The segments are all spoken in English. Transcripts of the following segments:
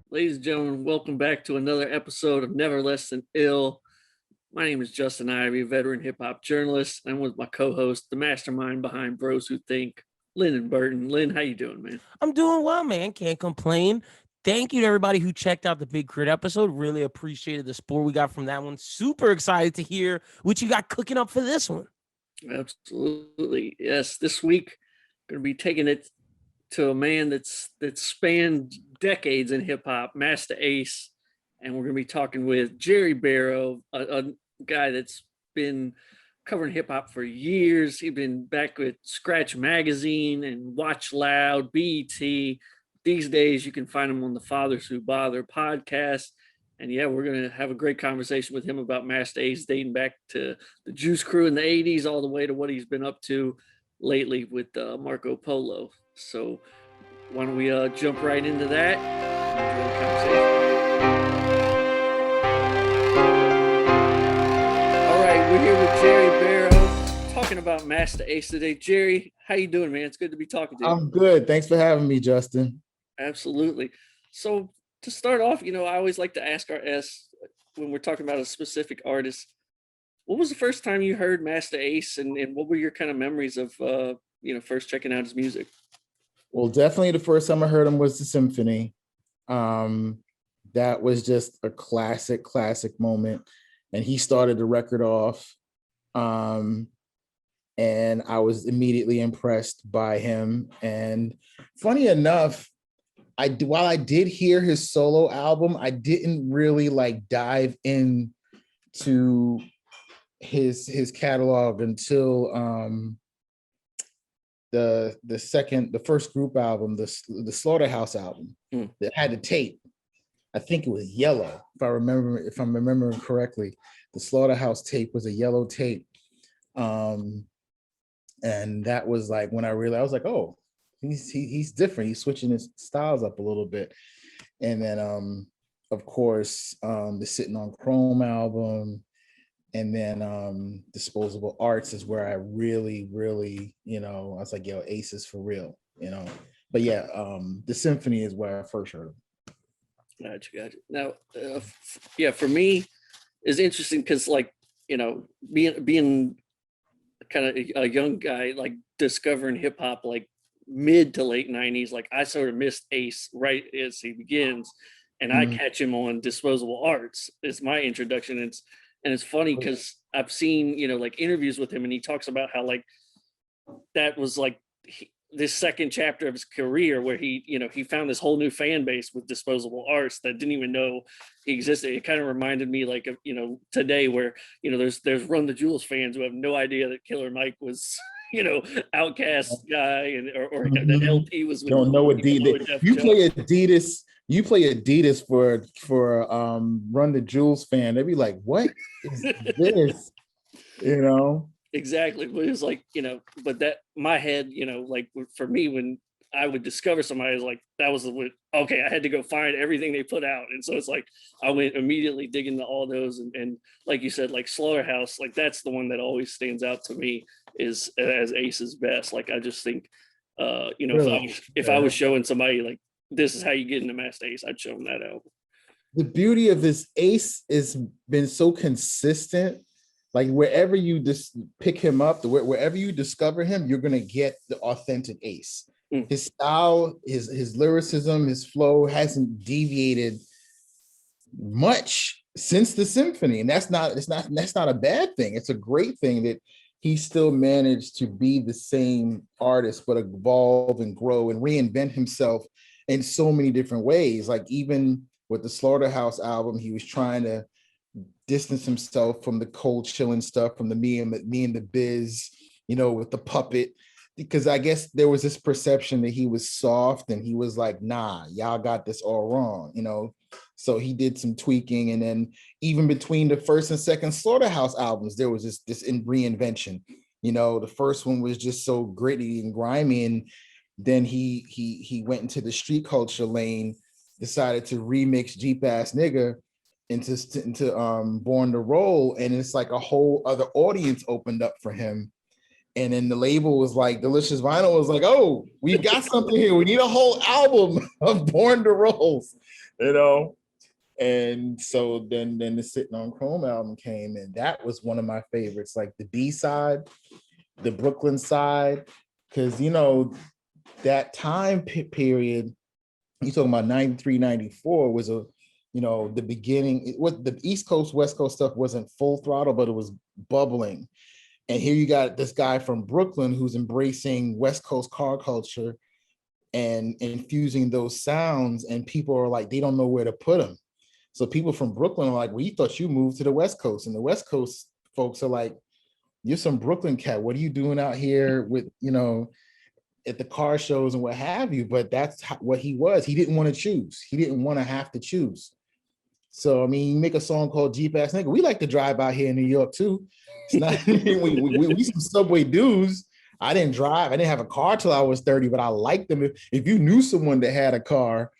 Ladies and gentlemen, welcome back to another episode of Never Less Than Ill. My name is Justin Ivey, a veteran hip-hop journalist. I'm with my co-host, the mastermind behind Bros Who Think, Lyndon Burton. Lynn, how you doing, man? I'm doing well, man. Can't complain. Thank you to everybody who checked out the Big Crit episode. Really appreciated the support we got from that one. Super excited to hear what you got cooking up for this one. Absolutely. Yes, this week, going to be taking it to a man that's spanned decades in hip-hop, Masta Ace. And we're going to be talking with Jerry Barrow, a guy that's been covering hip-hop for years. He's been back with Scratch Magazine and Watch Loud, BET. These days, you can find him on the Fathers Who Bother podcast. And yeah, we're going to have a great conversation with him about Masta Ace, dating back to the Juice Crew in the 80s, all the way to what he's been up to lately with Marco Polo. So why don't we jump right into that? Enjoy the conversation. All right, we're here with Jerry Barrow talking about Masta Ace today. Jerry, how you doing, man? It's good to be talking to you. I'm good. Thanks for having me, Justin. Absolutely. So to start off, I always like to ask our guests when we're talking about a specific artist, what was the first time you heard Masta Ace, and what were your kind of memories of first checking out his music? Well, definitely the first time I heard him was the Symphony. That was just a classic moment. And he started the record off. And I was immediately impressed by him. And funny enough, while I did hear his solo album, I didn't really dive into his catalog until the first group album, the Slaughterhouse album that had the tape. I think it was yellow, if I'm remembering correctly. The Slaughterhouse tape was a yellow tape. And that was when I realized, I was like, oh, he's different. He's switching his styles up a little bit. And then of course the Sitting on Chrome album, and then Disposable Arts is where I really, I was like, yo, Ace is for real, But yeah, the Symphony is where I first heard him. Gotcha. Now, for me, it's interesting because, being kind of a young guy, discovering hip hop, mid to late 90s, I sort of missed Ace right as he begins, and I catch him on Disposable Arts. It's my introduction. And it's funny because I've seen, interviews with him, and he talks about how that was this second chapter of his career where he found this whole new fan base with Disposable Arts that didn't even know he existed. It kind of reminded me of, today where, there's Run the Jewels fans who have no idea that Killer Mike was, Outkast guy, or that LP was with don't know what you play Adidas for Run the Jewels fan, they'd be like, what is this? Exactly. But it was but that my head, for me, when I would discover somebody, I was that was okay, I had to go find everything they put out. And so it's I went immediately digging into all those, and like you said, Slaughterhouse, that's the one that always stands out to me is as Ace's best. I just think really? if I was showing somebody this is how you get into Masta Ace, I'd show them that album. The beauty of this Ace has been so consistent. Wherever you just pick him up, wherever you discover him, you're gonna get the authentic Ace. His style, his lyricism, his flow hasn't deviated much since the Symphony, and that's not a bad thing. It's a great thing that he still managed to be the same artist, but evolve and grow and reinvent himself in so many different ways. Even with the Slaughterhouse album, he was trying to distance himself from the cold chilling stuff, from the me and the biz, with the puppet, because I guess there was this perception that he was soft, and he was nah, y'all got this all wrong, So he did some tweaking, and then even between the first and second Slaughterhouse albums, there was this reinvention. The first one was just so gritty and grimy, and then he went into the street culture lane, decided to remix Jeep Ass Nigga into Born to Roll, and it's a whole other audience opened up for him. And then the label was like, Delicious Vinyl was like, oh, we've got something here. We need a whole album of Born to Rolls, you know? And so then the Sitting on Chrome album came, and that was one of my favorites, like the B-side, the Brooklyn side, because, you know, that time period, you talking about 93, 94 was a, you know, the beginning. It was the East Coast, West Coast stuff wasn't full throttle, but it was bubbling. And here you got this guy from Brooklyn who's embracing West Coast car culture and infusing those sounds, and people are like, they don't know where to put them. So people from Brooklyn are like, we thought you moved to the West Coast. And the West Coast folks are like, you're some Brooklyn cat. What are you doing out here with, you know, at the car shows and what have you? But that's what he was. He didn't want to choose. He didn't want to have to choose. So, I mean, you make a song called Jeep Ass Nigga. We like to drive out here in New York too. It's not, we some subway dudes. I didn't drive. I didn't have a car till I was 30, but I liked them. If you knew someone that had a car,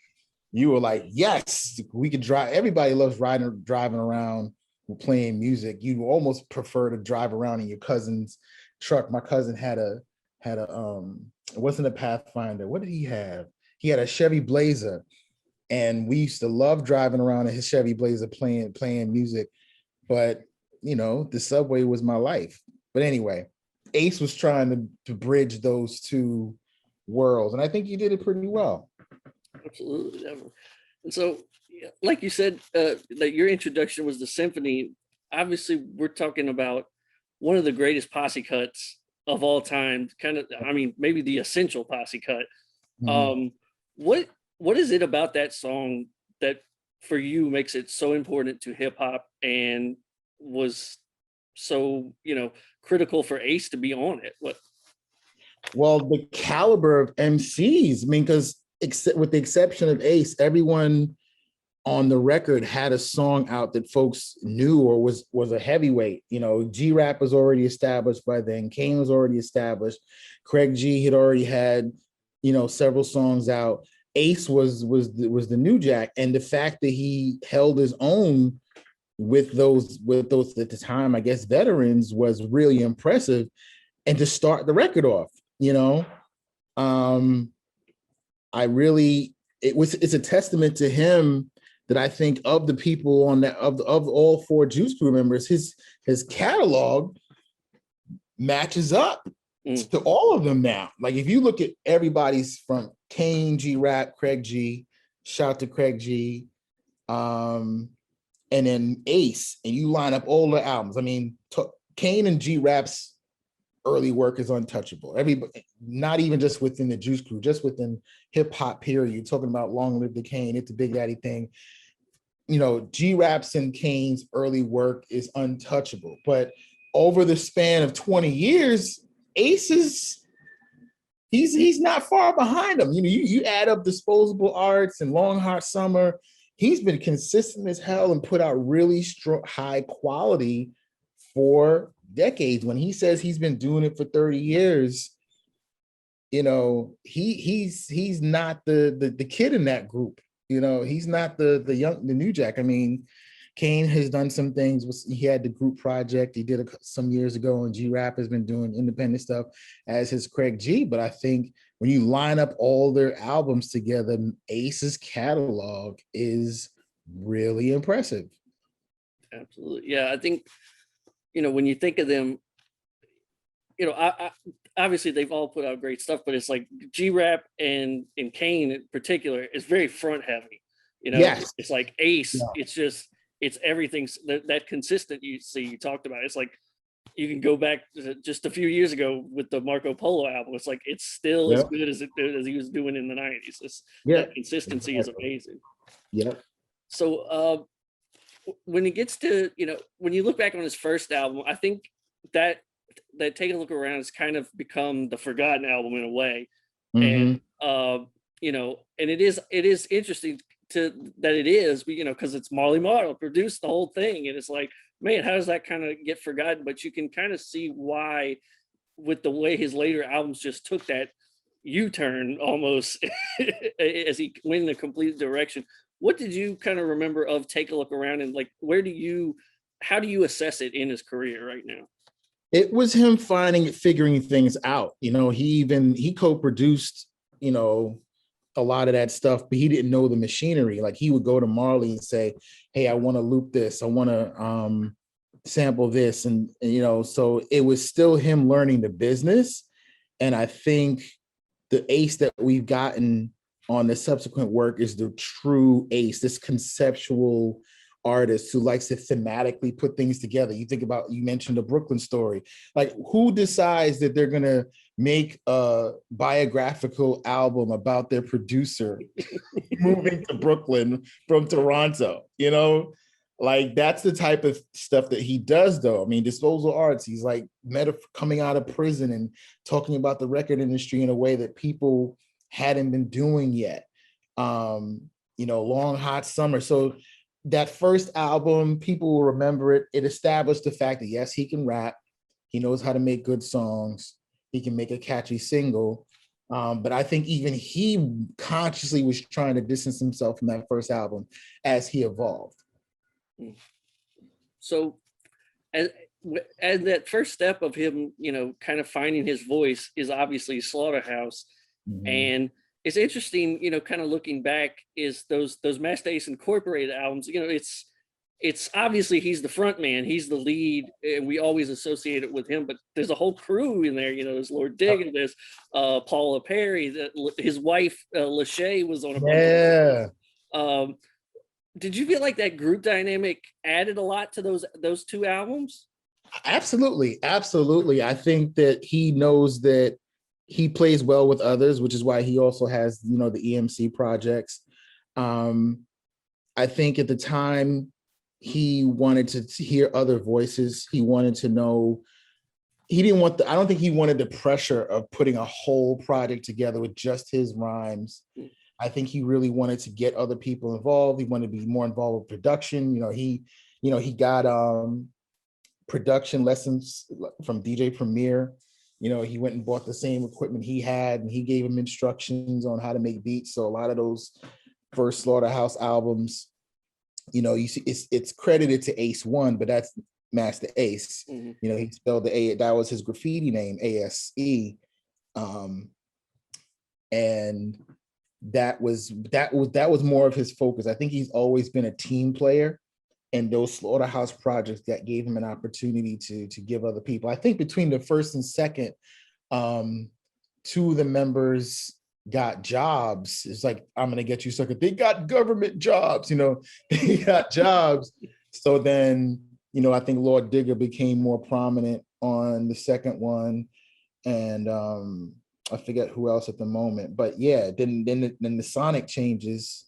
you were like, yes, we could drive. Everybody loves driving around playing music. You almost prefer to drive around in your cousin's truck. My cousin had a it wasn't a Pathfinder. What did he have? He had a Chevy Blazer, and we used to love driving around in his Chevy Blazer playing music. But you know, the subway was my life. But anyway, Ace was trying to bridge those two worlds, and I think he did it pretty well. Absolutely, definitely. And so, yeah, like you said, that your introduction was the symphony. Obviously, we're talking about one of the greatest posse cuts of all time. Kind of, I mean, maybe the essential posse cut. Mhm. What is it about that song that for you makes it so important to hip hop and was so, you know, critical for Ace to be on it? What? Well, the caliber of MCs, I mean, because with the exception of Ace, everyone on the record had a song out that folks knew or was a heavyweight. You know, G-Rap was already established by then. Kane was already established. Craig G had already had, you know, several songs out. Ace was the new jack, and the fact that he held his own with those at the time, I guess, veterans was really impressive. And to start the record off, you know, it's a testament to him that I think of the people on that of all four Juice Crew members, his catalog matches up to all of them now. Like if you look at everybody's from Kane, G-Rap, Craig G, shout to Craig G, and then Ace, and you line up all the albums. I mean, Kane and G-Rap's early work is untouchable. Everybody, not even just within the Juice Crew, just within hip hop period. You're talking about Long Live the Kane, It's a Big Daddy Thing. You know, G-Rap's and Kane's early work is untouchable. But over the span of 20 years, Ace is he's not far behind him. You know, you add up Disposable Arts and Long Hot Summer. He's been consistent as hell and put out really strong, high quality for decades. When he says he's been doing it for 30 years, you know, he's not the kid in that group. You know, he's not the new jack. I mean, Kane has done some things. He had the group project he did some years ago, and G-Rap has been doing independent stuff as his Craig G. But I think when you line up all their albums together, Ace's catalog is really impressive. Absolutely. Yeah, I think, you know, when you think of them, you know, I obviously they've all put out great stuff, but it's like G-Rap and Kane in particular is very front heavy. You know, Yes. It's like Ace. Yeah. It's everything that consistent you talked about. It's like you can go back to just a few years ago with the Marco Polo album. It's like it's still as good as he was doing in the 90s. That consistency is amazing. Yeah. So when it gets to, you know, when you look back on his first album, I think that Take a Look Around has kind of become the forgotten album in a way. Mm-hmm. And you know, and it is interesting that it is, you know, because it's Marley Marl produced the whole thing, and it's like, man, how does that kind of get forgotten? But you can kind of see why, with the way his later albums just took that U-turn almost as he went in a complete direction. What did you kind of remember of Take a Look Around, and like how do you assess it in his career right now? It was him figuring things out. He co-produced, a lot of that stuff, but he didn't know the machinery. Like he would go to Marley and say, "Hey, I want to loop this. I want to sample this," and so it was still him learning the business. And I think the ace that we've gotten on the subsequent work is the true ace, this conceptual artist who likes to thematically put things together. You mentioned the Brooklyn story. Like, who decides that they're going to make a biographical album about their producer moving to Brooklyn from Toronto? Like, that's the type of stuff that he does, though. I mean, Disposal Arts, he's like coming out of prison and talking about the record industry in a way that people hadn't been doing yet. Long Hot Summer. So that first album, people will remember it. It established the fact that, yes, he can rap. He knows how to make good songs. He can make a catchy single. But I think even he consciously was trying to distance himself from that first album as he evolved. So as that first step of him, kind of finding his voice is obviously Slaughterhouse. Mm-hmm. And it's interesting, kind of looking back, is those Masta Ace Incorporated albums, it's obviously he's the front man, he's the lead, and we always associate it with him, but there's a whole crew in there, there's Lord Digger, there's Paula Perry, his wife, Lachey, was on a bunch of did you feel like that group dynamic added a lot to those two albums? Absolutely. I think that he knows that he plays well with others, which is why he also has, the EMC projects. I think at the time he wanted to hear other voices. He wanted to know, I don't think he wanted the pressure of putting a whole project together with just his rhymes. I think he really wanted to get other people involved. He wanted to be more involved with production. He got production lessons from DJ Premier. He went and bought the same equipment he had, and he gave him instructions on how to make beats. So a lot of those first Slaughterhouse albums, you see it's credited to Ace One, but that's Masta Ace. Mm-hmm. He spelled the A, that was his graffiti name, ASE. And that was more of his focus. I think he's always been a team player, and those Slaughterhouse projects that gave him an opportunity to give other people. I think between the first and second, two of the members got jobs. It's like, I'm gonna get you, sucker. They got government jobs, they got jobs. So then, I think Lord Digger became more prominent on the second one, and I forget who else at the moment, but yeah, then the sonic changes,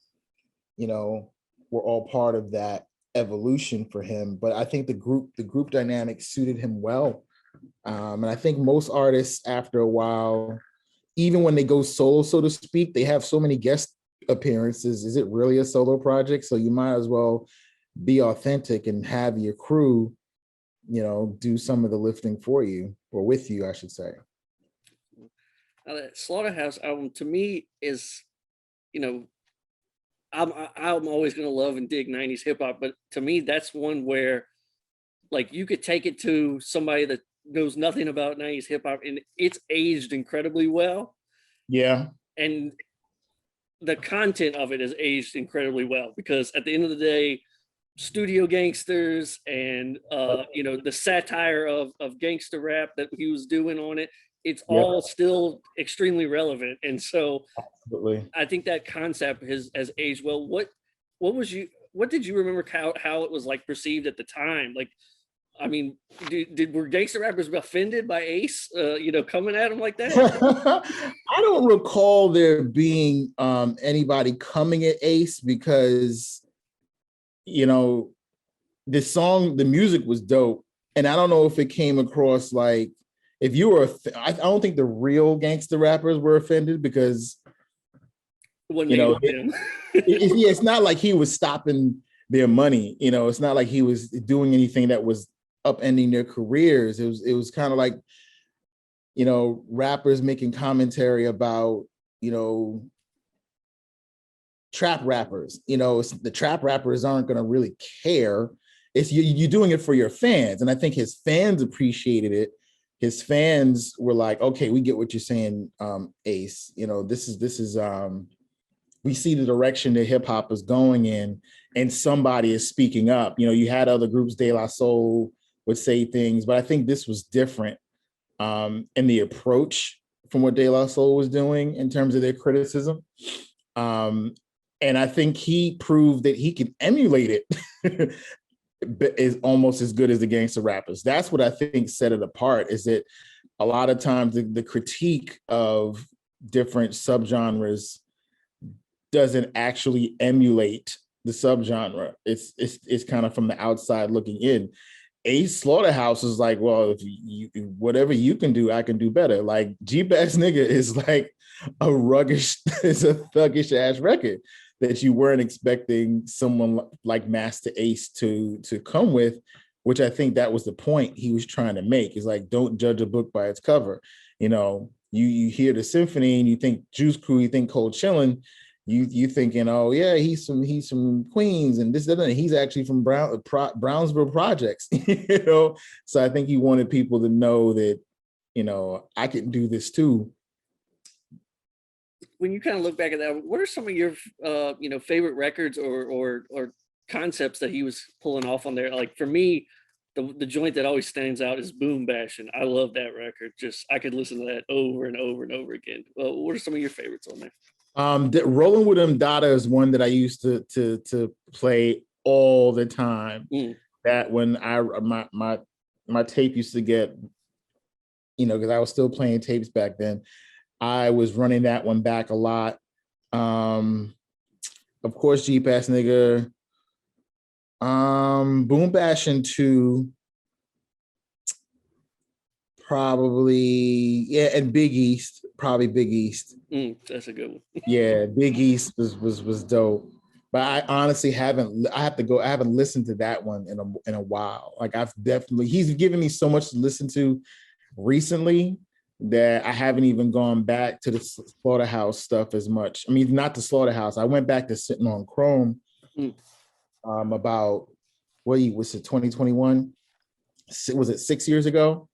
were all part of that evolution for him. But I think the group dynamic suited him well. And I think most artists, after a while, even when they go solo, so to speak, they have so many guest appearances. Is it really a solo project? So you might as well be authentic and have your crew, do some of the lifting for you, or with you, I should say. That Slaughterhouse album to me is, I'm always going to love and dig 90s hip hop, but to me, that's one where, like, you could take it to somebody that knows nothing about 90s hip hop and it's aged incredibly well. Yeah. And the content of it is aged incredibly well, because at the end of the day, studio gangsters and, the satire of gangster rap that he was doing on it, it's all still extremely relevant. And so absolutely, I think that concept has aged well. What did you remember how it was like perceived at the time? Like, I mean, were gangster rappers offended by Ace, coming at him like that? I don't recall there being anybody coming at Ace, because, the music was dope. And I don't know if it came across like, if you were, I don't think the real gangster rappers were offended, because, it's not like he was stopping their money. It's not like he was doing anything that was upending their careers. It was kind of like, rappers making commentary about, trap rappers. The trap rappers aren't going to really care it's you're doing it for your fans. And I think his fans appreciated it. His fans were like, okay, we get what you're saying, Ace. You know, this is we see the direction that hip hop is going in, and somebody is speaking up. You know, you had other groups, De La Soul would say things, but I think this was different in the approach from what De La Soul was doing in terms of their criticism. And I think he proved that he can emulate it is almost as good as the gangster rappers. That's what I think set it apart, is that a lot of times the critique of different subgenres doesn't actually emulate the subgenre. It's kind of from the outside looking in. Ace Slaughterhouse is like, well, if you whatever you can do, I can do better. Like Jeep Ass Nigga is like a ruggish, it's a thuggish ass record that you weren't expecting someone like Masta Ace to come with, which I think that was the point he was trying to make. Is like, don't judge a book by its cover. You know, you hear the symphony and you think Juice Crew, you think Cold Chillin', you thinking, oh yeah, he's from Queens and this, that, and he's actually from Brownsville Projects, you know. So I think he wanted people to know that, you know, I can do this too. When you kind of look back at that, what are some of your favorite records or concepts that he was pulling off on there? Like for me, the joint that always stands out is Boom Bashing. I love that record. Just I could listen to that over and over and over again. Well, what are some of your favorites on there? Rolling with Them Dada is one that I used to play all the time. That when my tape used to get, you know, because I was still playing tapes back then, I was running that one back a lot. Of course, Jeep Ass Nigga, Boom Bashing 2, probably, yeah, and Big East, probably Big East. That's a good one. Yeah, Big East was dope. But I honestly haven't listened to that one in a while. Like he's given me so much to listen to recently that I haven't even gone back to the Slaughterhouse stuff as much. I mean, not the Slaughterhouse. I went back to Sitting on Chrome about, what was it, 2021? Was it 6 years ago?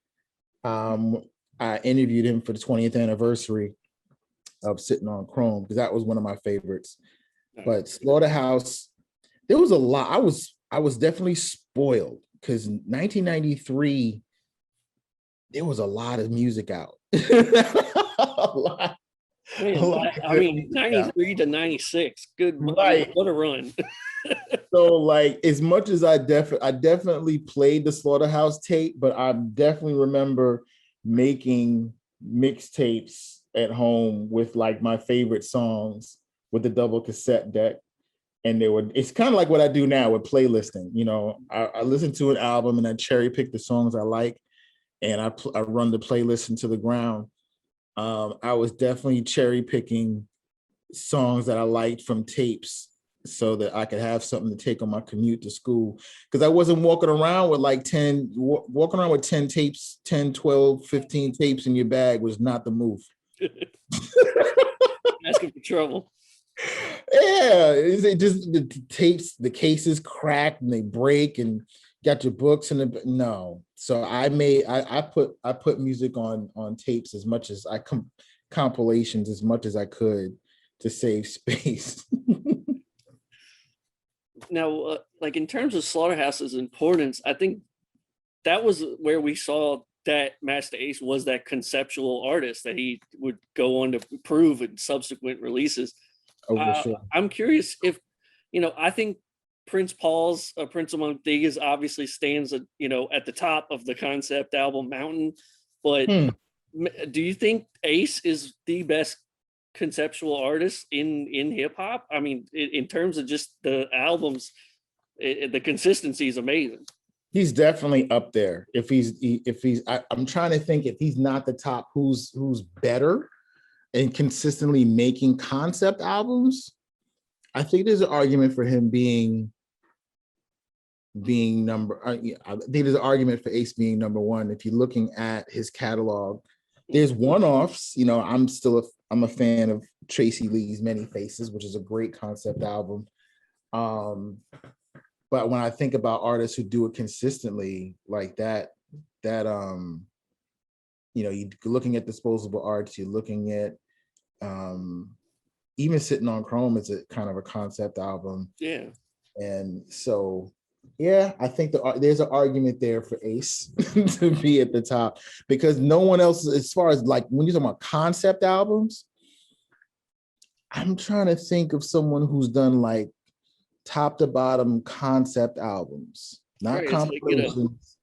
I interviewed him for the 20th anniversary of Sitting on Chrome, because that was one of my favorites. But Slaughterhouse, there was a lot. I was definitely spoiled, because 1993, there was a lot of music out. a lot. I mean, 93 to 96. Good, right? What a run. So, like, as much as I definitely played the Slaughterhouse tape, but I definitely remember making mixtapes at home with like my favorite songs with the double cassette deck. And it's kind of like what I do now with playlisting. You know, I listen to an album and I cherry pick the songs I like, and I run the playlist into the ground. I was definitely cherry picking songs that I liked from tapes so that I could have something to take on my commute to school. Because I wasn't walking around with like 10 tapes, 10, 12, 15 tapes in your bag was not the move. Asking for trouble. Yeah, it just the tapes, the cases crack and they break, and got your books in the no. So I put music on tapes as much as I compilations as much as I could to save space. Now, like in terms of Slaughterhouse's importance, I think that was where we saw that Masta Ace was that conceptual artist that he would go on to prove in subsequent releases. Sure. I'm curious if, I think Prince Paul's Prince Among Thieves obviously stands, at the top of the concept album Mountain, but do you think Ace is the best conceptual artist in hip hop? I mean, in terms of just the albums, the consistency is amazing. He's definitely up there. I'm trying to think, if he's not the top, who's better and consistently making concept albums. I think there's an argument for him being number. I think there's an argument for Ace being number one. If you're looking at his catalog, there's one-offs. I'm a fan of Tracy Lee's Many Faces, which is a great concept album. But but when I think about artists who do it consistently like that, you're looking at disposable arts, you're looking at even Sitting on Chrome is a kind of a concept album. Yeah. And so, yeah, I think there's an argument there for Ace to be at the top, because no one else, as far as like when you're talking about concept albums, I'm trying to think of someone who's done like top to bottom concept albums, not Right, it's like, compilations.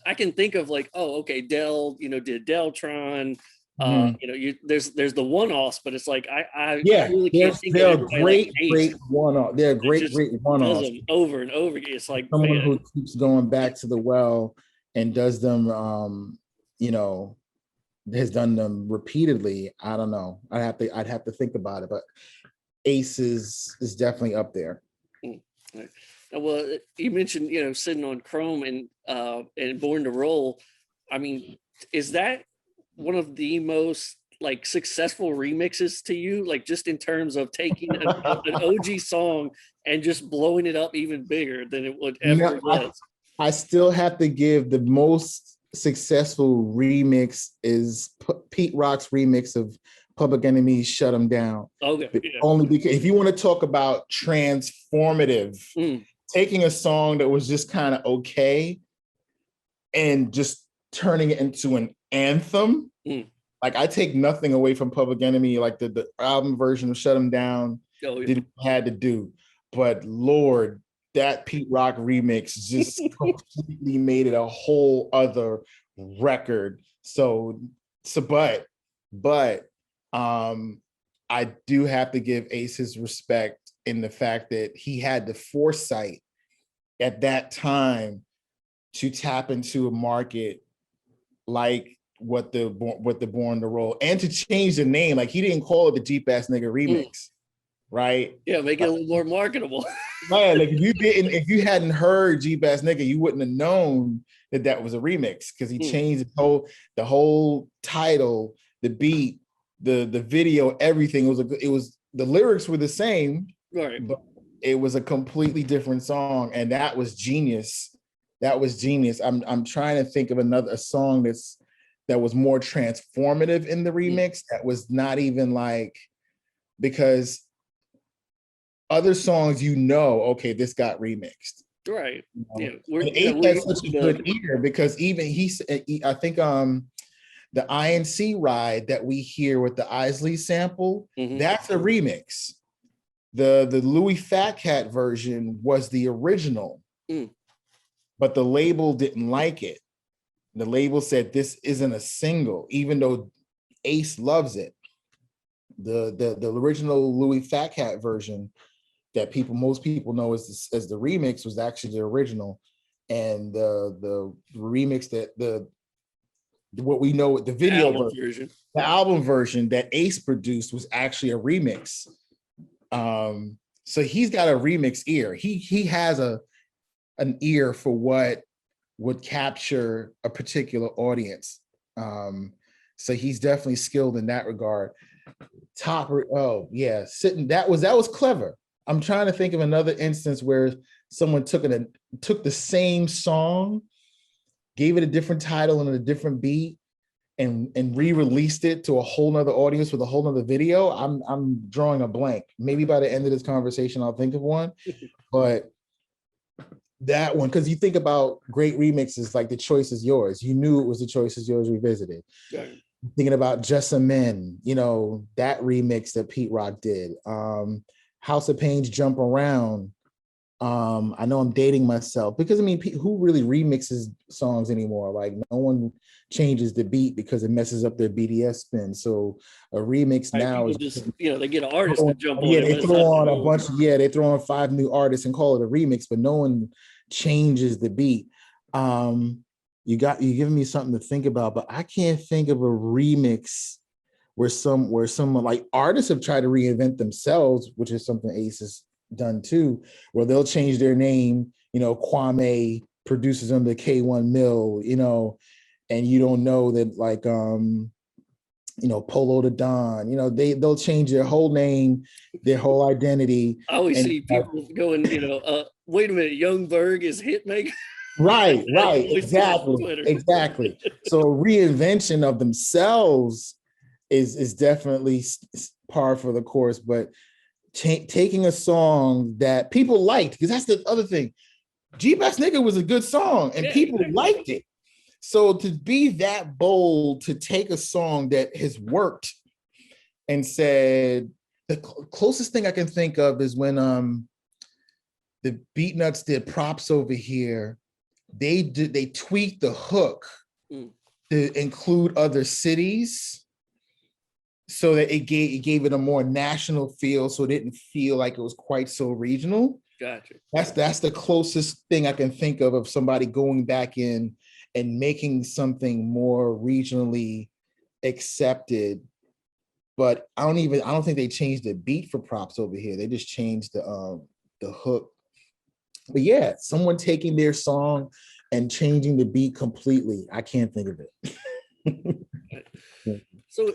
I can think of like, oh, okay, Dell, did Deltron. There's the one-offs, but it's like I really can't think of they're everybody like Ace. great one-off. They're great one-offs. Does them over and over again. It's like Someone who keeps going back to the well and does them, has done them repeatedly. I don't know. I'd have to think about it, but Ace is definitely up there. Right. Well, you mentioned Sitting on Chrome and Born to Roll. I mean, is that one of the most like successful remixes to you, like just in terms of taking an OG song and just blowing it up even bigger than it would ever was? I still have to give the most successful remix is Pete Rock's remix of Public Enemy's Shut 'Em Down. Okay. Yeah. Only because if you want to talk about transformative, taking a song that was just kind of okay and just turning it into an anthem. Like, I take nothing away from Public Enemy, like the album version of Shut 'Em Down did what it had to do. But Lord, that Pete Rock remix just completely made it a whole other record. But I do have to give Ace his respect in the fact that he had the foresight at that time to tap into a market like what the Born to Roll, and to change the name. Like, he didn't call it the Jeep Ass Nigga remix, right? Yeah, make it a little more marketable. Man, like if you hadn't heard Jeep Ass Nigga, you wouldn't have known that was a remix, because he changed the whole title, the beat, the video, everything. It was the lyrics were the same, right? But it was a completely different song, and that was genius. That was genius. I'm trying to think of a song that was more transformative in the remix. That was not even like, because other songs, okay, this got remixed. Right. Yeah. Ace has such a good ear, because even I think the INC ride that we hear with the Isley sample, that's a remix. The Louis Fat Cat version was the original, but the label didn't like it. The label said this isn't a single, even though Ace loves it. The original Louis Fat Cat version that most people know as the remix was actually the original, and the remix that what we know with the video version, the album version that Ace produced was actually a remix. So he's got a remix ear. He has an ear for what would capture a particular audience. So he's definitely skilled in that regard. That was clever. I'm trying to think of another instance where someone took the same song, gave it a different title and a different beat, and re-released it to a whole nother audience with a whole nother video. I'm drawing a blank. Maybe by the end of this conversation, I'll think of one. But that one, because you think about great remixes like The Choice Is Yours. You knew it was The Choice Is Yours revisited. Right. Thinking about Just a Men, that remix that Pete Rock did. House of Pain's Jump Around. I know I'm dating myself, because who really remixes songs anymore? Like, no one changes the beat because it messes up their BDS spin. So a remix now is just, they get an artist to jump on. Yeah, they throw on a bunch. They throw on 5 new artists and call it a remix, but no one changes the beat. You're giving me something to think about, but I can't think of a remix where someone like artists have tried to reinvent themselves, which is something Ace has done too, where they'll change their name. Kwame produces under K1 Mill, and you don't know that, like, Polo to Don, they'll change their whole name, their whole identity. I always And see people going, wait a minute, Young Berg is Hitmaker. right, I always see that on exactly, Twitter. exactly. So reinvention of themselves is definitely par for the course, but taking a song that people liked, because that's the other thing. G-Bass Nigga was a good song and people liked it. So to be that bold, to take a song that has worked and said, the closest thing I can think of is when the Beatnuts did Props Over Here. They tweaked the hook to include other cities so that it gave it a more national feel, so it didn't feel like it was quite so regional. Gotcha. That's the closest thing I can think of somebody going back in and making something more regionally accepted. But I don't think they changed the beat for Props Over Here. They just changed the hook. But yeah, someone taking their song and changing the beat completely. I can't think of it. So,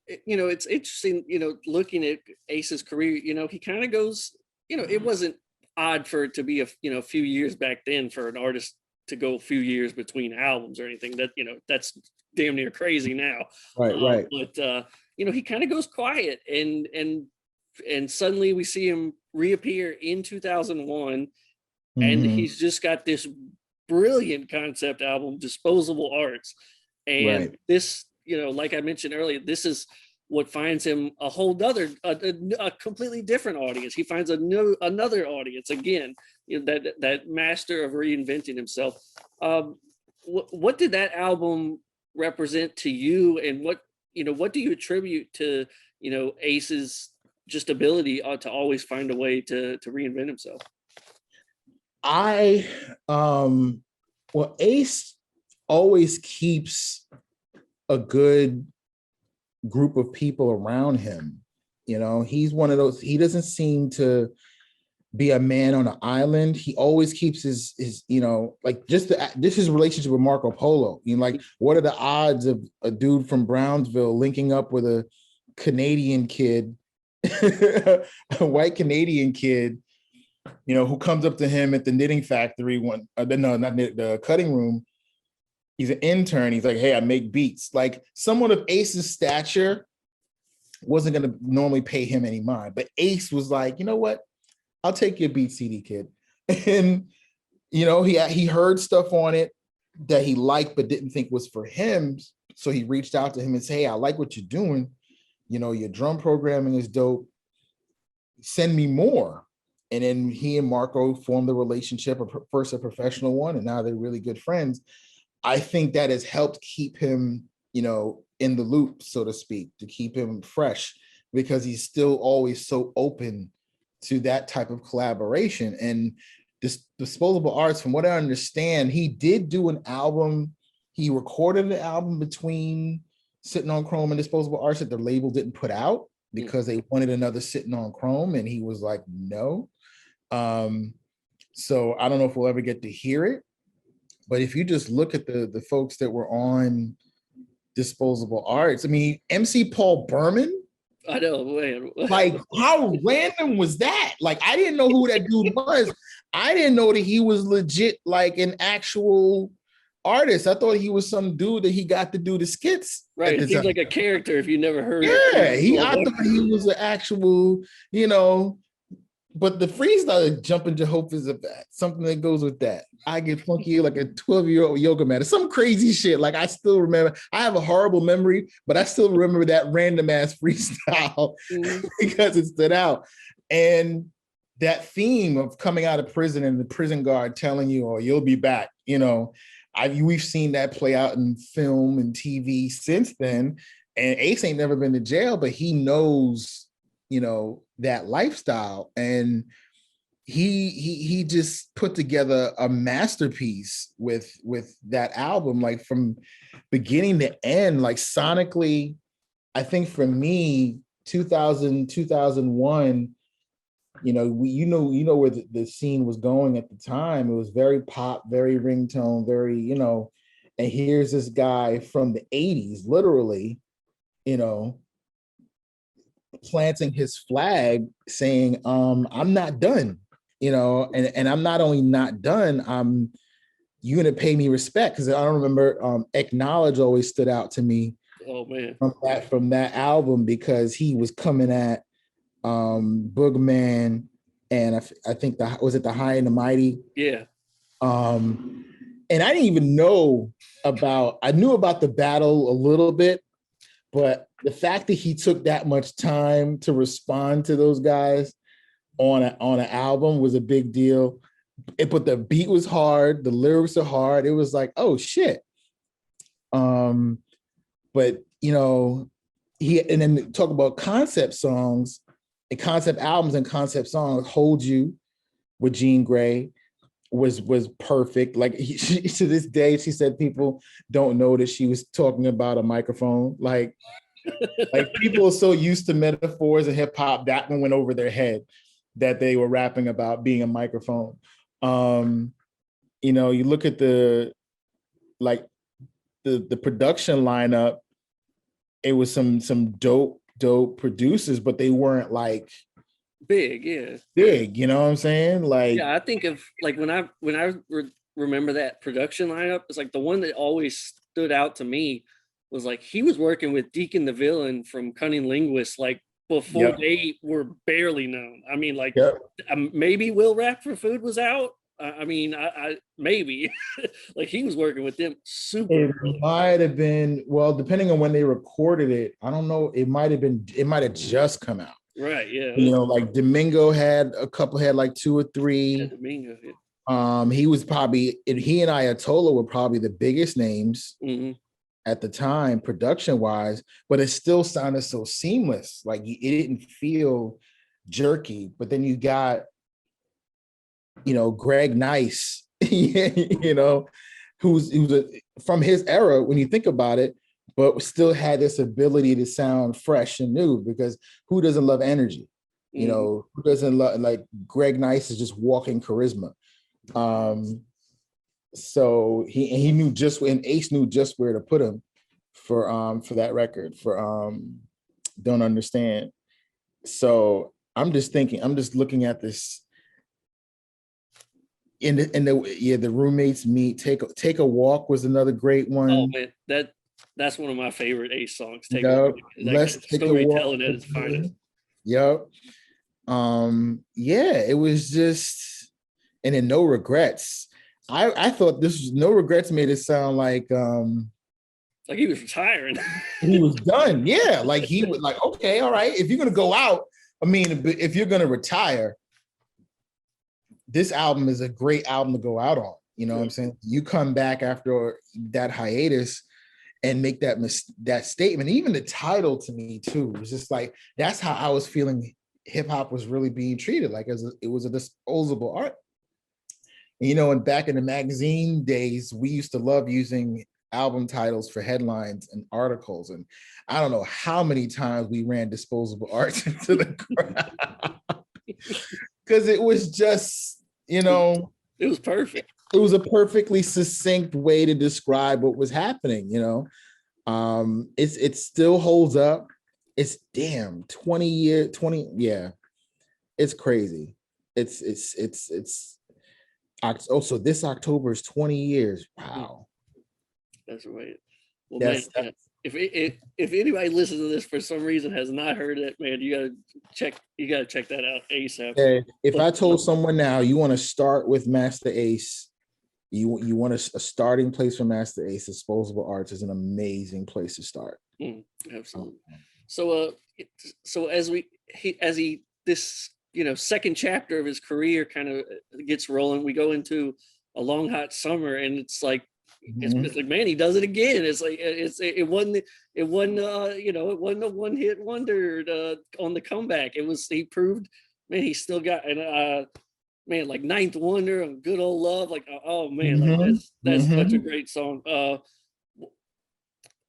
it's interesting, looking at Ace's career, he kind of goes, it wasn't odd for it to be a few years back then for an artist to go a few years between albums or anything. That that's damn near crazy now. Right. But he kind of goes quiet, and suddenly we see him reappear in 2001, and he's just got this brilliant concept album, Disposable Arts, and this, like I mentioned earlier, this is what finds him a whole other, a completely different audience. He finds another audience again, that master of reinventing himself. What did that album represent to you, and what do you attribute to Ace's just ability to always find a way to reinvent himself? Ace always keeps a good group of people around him. He's one of those, he doesn't seem to be a man on an island. He always keeps his like just his relationship with Marco Polo. Like, what are the odds of a dude from Brownsville linking up with a Canadian kid, a white Canadian kid, who comes up to him at the knitting factory the cutting room. He's an intern. He's like, hey, I make beats. Like, someone of Ace's stature wasn't going to normally pay him any mind. But Ace was like, you know what? I'll take your beat CD, kid. And, he heard stuff on it that he liked but didn't think was for him. So he reached out to him and said, hey, I like what you're doing. Your drum programming is dope. Send me more. And then he and Marco formed the relationship, first a professional one, and now they're really good friends. I think that has helped keep him, in the loop, so to speak, to keep him fresh, because he's still always so open to that type of collaboration. And this Disposable Arts, from what I understand, he did do an album. He recorded an album between Sitting on Chrome and Disposable Arts that the label didn't put out because they wanted another Sitting on Chrome, and he was like, no. So I don't know if we'll ever get to hear it. But if you just look at the folks that were on Disposable Arts, I mean, MC Paul Berman. I know, man. Like, how random was that? Like, I didn't know who that dude was. I didn't know that he was legit, like, an actual artist. I thought he was some dude that he got to do the skits. Right. It seems like a character if you never heard it. Yeah, I thought he was an actual, but the freestyle jumping Jehovah is something that goes with that. I get funky like a 12-year-old yoga mat. It's some crazy shit. Like, I still remember, I have a horrible memory, but I still remember that random ass freestyle because it stood out. And that theme of coming out of prison and the prison guard telling you, oh, you'll be back. We've seen that play out in film and TV since then. And Ace ain't never been to jail, but he knows, that lifestyle. And he just put together a masterpiece with that album, like from beginning to end, like sonically. I think for me, 2001, where the scene was going at the time. It was very pop, very ringtone, very, and here's this guy from the 80s, literally, you know, planting his flag saying, I'm not done, you know, and I'm not only not done, you're gonna pay me respect. Because I don't remember, Acknowledge always stood out to me. Oh man. From that album, because he was coming at Boogman, and I think was it the High and the Mighty? Yeah. And I didn't even know I knew about the battle a little bit, but the fact that he took that much time to respond to those guys on an album was a big deal. But the beat was hard, the lyrics are hard. It was like, oh shit. But you know, and then talk about concept songs and concept albums and concept songs. Hold You with Jean Grey was perfect. Like to this day, she said people don't know that she was talking about a microphone. Like people are so used to metaphors and hip hop, that one went over their head that they were rapping about being a microphone. You know, you look at the production lineup, it was some dope producers, but they weren't like big, yeah. Big, you know what I'm saying? Like, yeah, I think of like when I remember that production lineup, it's like the one that always stood out to me was like he was working with Deacon the Villain from Cunning Linguist, like before they were barely known. I mean, like maybe Will Rap for Food was out. I mean, I maybe like he was working with them super. It might have been, well, depending on when they recorded it. I don't know. It might have just come out. Right. Yeah. You know, like Domingo had like 2 or 3. Yeah, Domingo. Yeah. He was probably, he and Ayatollah were probably the biggest names at the time, production wise, but it still sounded so seamless. Like it didn't feel jerky. But then you got, you know, Greg Nice, you know, who's from his era when you think about it, but still had this ability to sound fresh and new, because who doesn't love energy? You know, who doesn't love, like Greg Nice is just walking charisma. So he knew and Ace knew just where to put him for that record, for Don't Understand. So I'm just looking at this. The Roommates Meet, Take a Walk was another great one. Oh man, that's one of my favorite Ace songs. Let's Take a Walk at its finest. Yep. Yeah, it was just, and then No Regrets. I thought this was No Regrets made it sound like he was retiring. He was done. Yeah, like he was like, okay, all right. If you're gonna go out, I mean, if you're gonna retire, this album is a great album to go out on. You know what I'm saying? You come back after that hiatus and make that statement. Even the title to me too was just like, that's how I was feeling hip hop was really being treated, like it was a disposable art. And, you know, and back in the magazine days, we used to love using album titles for headlines and articles. And I don't know how many times we ran disposable art into the crowd. Because it was just, you know, it was perfect. It was a perfectly succinct way to describe what was happening, you know. It still holds up. It's 20 years, 20, yeah. It's crazy. So this October is 20 years. Wow. That's right. Well, man, if anybody listens to this for some reason has not heard it, man, you gotta check that out ASAP. Okay. If I told someone now you want to start with Master Ace, you want a starting place for Master Ace, Disposable Arts is an amazing place to start. Absolutely. So as he this, you know, second chapter of his career kind of gets rolling, we go into A Long Hot Summer, and it's like, it's like, man, he does it again. It's like it wasn't you know, it wasn't a one-hit wonder on the comeback. He proved, man, he still got, and man, like Ninth Wonder of Good Old Love, like, oh man, like that's such a great song.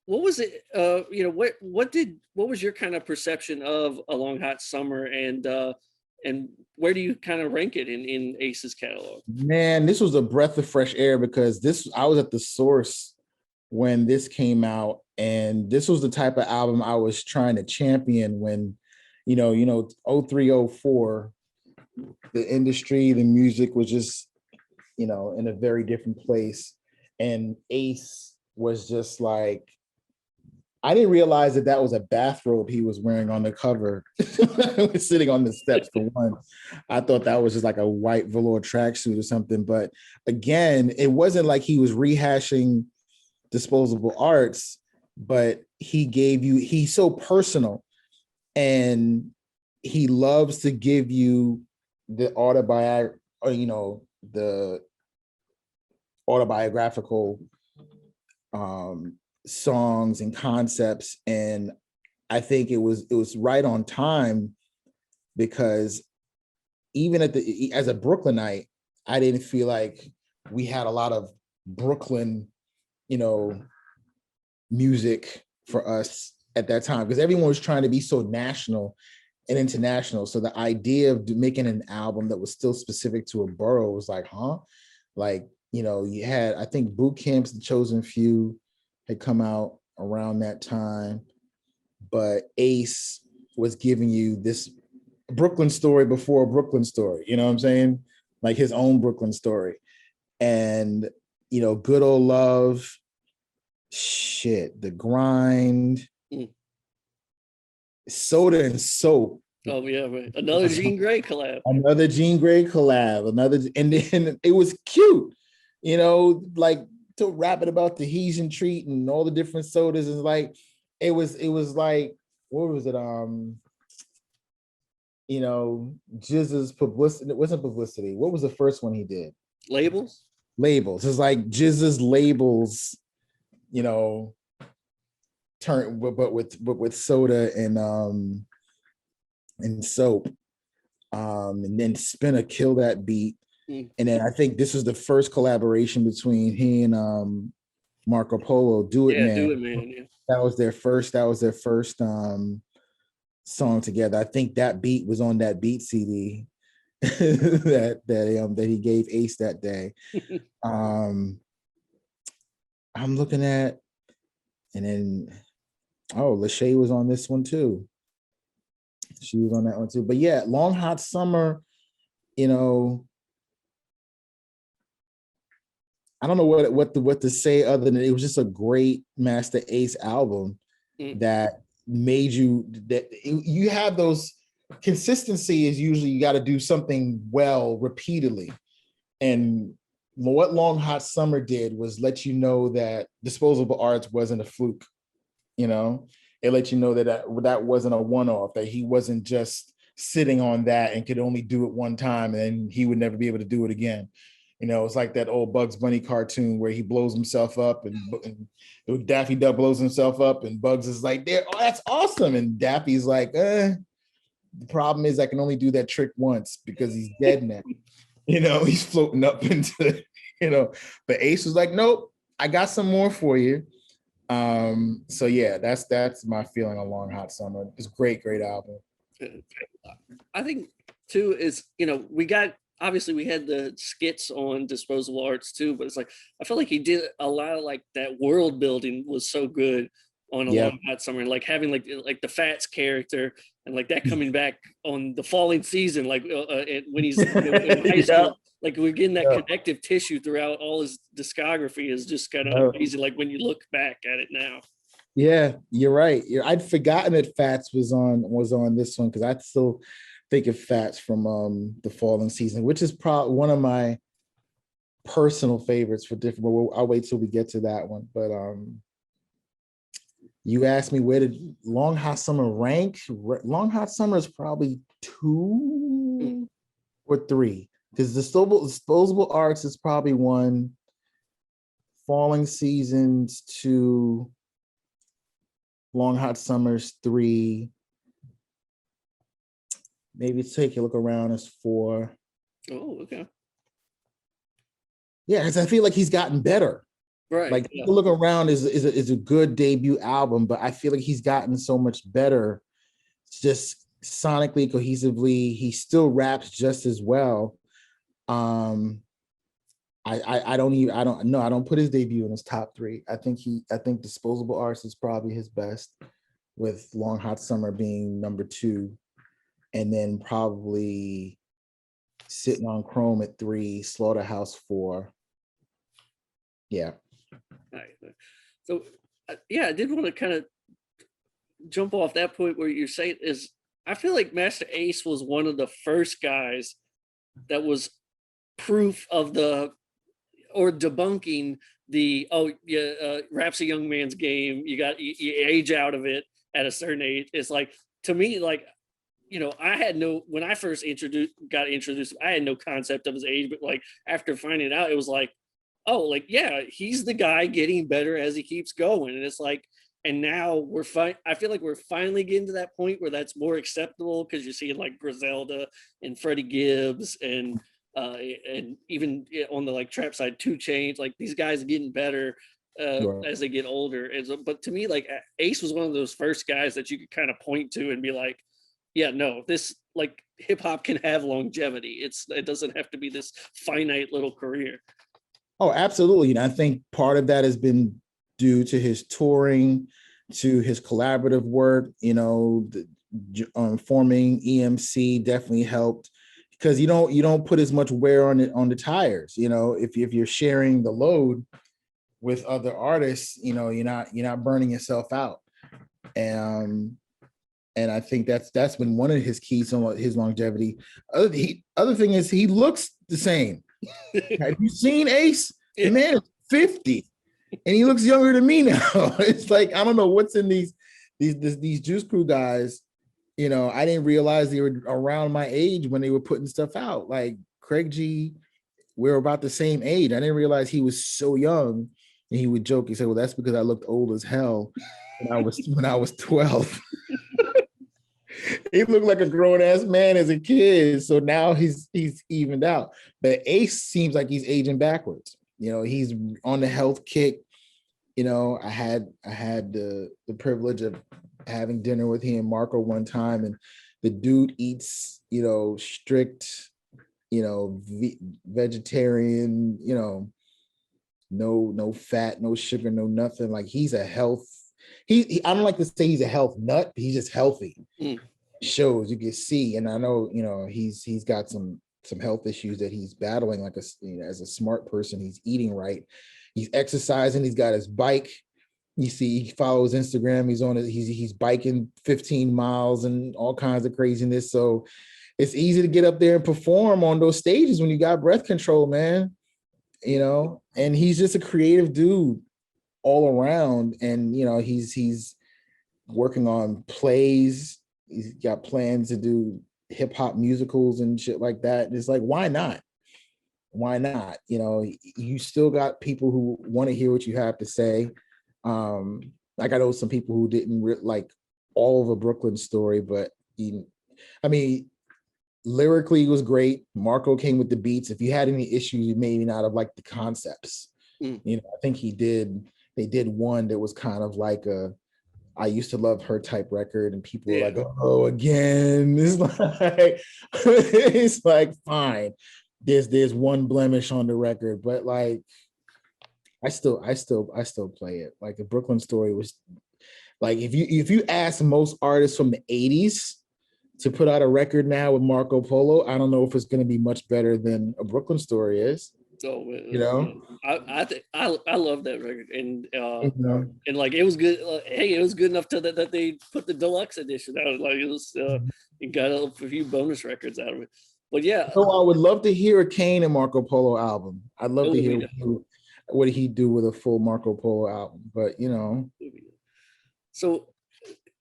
What was it? You know, what was your kind of perception of A Long Hot Summer, and where do you kind of rank it in Ace's catalog? Man, this was a breath of fresh air, because I was at the Source when this came out, And this was the type of album I was trying to champion when, 03, 04, the industry, the music was just, in a very different place. And Ace was just like, I didn't realize that was a bathrobe he was wearing on the cover. Sitting on the steps for one. I thought that was just like a white velour tracksuit or something. But again, it wasn't like he was rehashing Disposable Arts, but he's so personal, and he loves to give you the autobiographical songs and concepts. And I think it was right on time, because even as a Brooklynite, I didn't feel like we had a lot of Brooklyn, music for us at that time, because everyone was trying to be so national and international. So the idea of making an album that was still specific to a borough was like, huh? Like, you had, I think Boot Camp's The Chosen Few had come out around that time, but Ace was giving you this Brooklyn story before a Brooklyn story, you know what I'm saying? Like his own Brooklyn story. And, Good Old Love, shit, The Grind, Soda and Soap. Oh yeah, right. Another Jean Grey collab. And then it was cute, like to rap it about the Hesian treat and all the different sodas. And like, it was like, what was it? Jizz's publicity. It wasn't publicity. What was the first one he did? Labels. It's like Jizz's labels, turn, but with soda and soap. And then Spinner Kill That Beat. And then I think this was the first collaboration between he and Marco Polo, Do It Man. Do It Man, yeah. That was their first song together. I think that beat was on that beat CD that he gave Ace that day. I'm looking at, and then Lachey was on this one too. She was on that one too. But yeah, Long Hot Summer, I don't know what to say other than it was just a great Masta Ace album that made you have those. Consistency is usually you got to do something well repeatedly, and what Long Hot Summer did was let you know that Disposable Arts wasn't a fluke. It let you know that wasn't a one-off, that he wasn't just sitting on that and could only do it one time and he would never be able to do it again. It's like that old Bugs Bunny cartoon where he blows himself up and Daffy Duck blows himself up and Bugs is like, "There, oh, that's awesome." And Daffy's like, the problem is I can only do that trick once because he's dead now. He's floating up into, but Ace was like, "Nope, I got some more for you." So yeah, that's my feeling on Long Hot Summer. It's a great album. I think too is, we had the skits on Disposable Arts too, but it's like I feel like he did a lot of like that world building was so good on a Long Hot Summer, like having like the Fats character and like that coming back on the Falling Season, like when he's in high school, like we're getting that connective tissue throughout all his discography is just kind of amazing. Like when you look back at it now. Yeah, you're right. I'd forgotten that Fats was on this one because I still think of Fats from the Fallen Season, which is probably one of my personal favorites for different. But I'll wait till we get to that one. But you asked me where did Long Hot Summer rank? Long Hot Summer is probably 2 or 3 because Disposable Arts is probably 1. Falling Seasons 2. Long Hot Summers 3. Maybe Take a Look Around is 4. Oh, okay. Yeah, because I feel like he's gotten better. Right. Like Take a Look Around is a good debut album, but I feel like he's gotten so much better. Just sonically, cohesively, he still raps just as well. I I don't put his debut in his top 3. I think Disposable Arts is probably his best, with Long Hot Summer being number 2, and then probably Sitting on Chrome at 3, Slaughterhouse 4. Yeah. All right. So I did want to kind of jump off that point where you're saying is, I feel like Master Ace was one of the first guys that was proof of or debunking rap's a young man's game. You age out of it at a certain age. It's like, to me, like, when I first got introduced, I had no concept of his age, but like after finding out, it was like, oh, like, yeah, he's the guy getting better as he keeps going. And it's like, and now I feel like we're finally getting to that point where that's more acceptable, because you're seeing like Griselda and Freddie Gibbs and even on the like trap side, 2 Chainz, like these guys are getting better as they get older. But to me, like Ace was one of those first guys that you could kind of point to and be like, yeah, no, this, like, hip hop can have longevity. It doesn't have to be this finite little career. Oh, absolutely. And I think part of that has been due to his touring, to his collaborative work. Forming EMC definitely helped, because you don't put as much wear on the tires. If you're sharing the load with other artists, you're not burning yourself out. And I think that's been one of his keys on his longevity. Other thing is, he looks the same. Have you seen Ace? The man is 50, and he looks younger than me now. It's like, I don't know what's in these Juice Crew guys. I didn't realize they were around my age when they were putting stuff out. Like Craig G, we're about the same age. I didn't realize he was so young. And he would joke. He said, "Well, that's because I looked old as hell when I was 12." He looked like a grown-ass man as a kid, so now he's evened out. But Ace seems like he's aging backwards. He's on the health kick. I had the privilege of having dinner with him and Marco one time, and the dude eats, strict, vegetarian, no fat, no sugar, no nothing. Like, he's a health. I don't like to say he's a health nut, but he's just healthy. Shows you can see, and I know he's got some health issues that he's battling. Like as a smart person, he's eating right, he's exercising, he's got his bike. You see, he follows Instagram. He's biking 15 miles and all kinds of craziness. So it's easy to get up there and perform on those stages when you got breath control, man. And he's just a creative dude all around, and he's working on plays. He's got plans to do hip hop musicals and shit like that. And it's like, why not? You still got people who want to hear what you have to say. Like, I know some people who didn't like all of A Brooklyn Story, but lyrically it was great. Marco came with the beats. If you had any issues, you maybe not have liked the concepts. I think they did one that was kind of like I used to love her type record, and people were like, oh, again. It's like fine. There's one blemish on the record, but like I still play it. Like, The Brooklyn Story was like, if you ask most artists from the 80s to put out a record now with Marco Polo, I don't know if it's going to be much better than A Brooklyn Story is. Oh, man. I think I love that record, and and like, it was good. Hey, it was good enough that they put the deluxe edition out. Like, it was, it got a few bonus records out of it. But yeah, so I would love to hear a Kane and Marco Polo album. I'd love to hear what he do with a full Marco Polo album. But so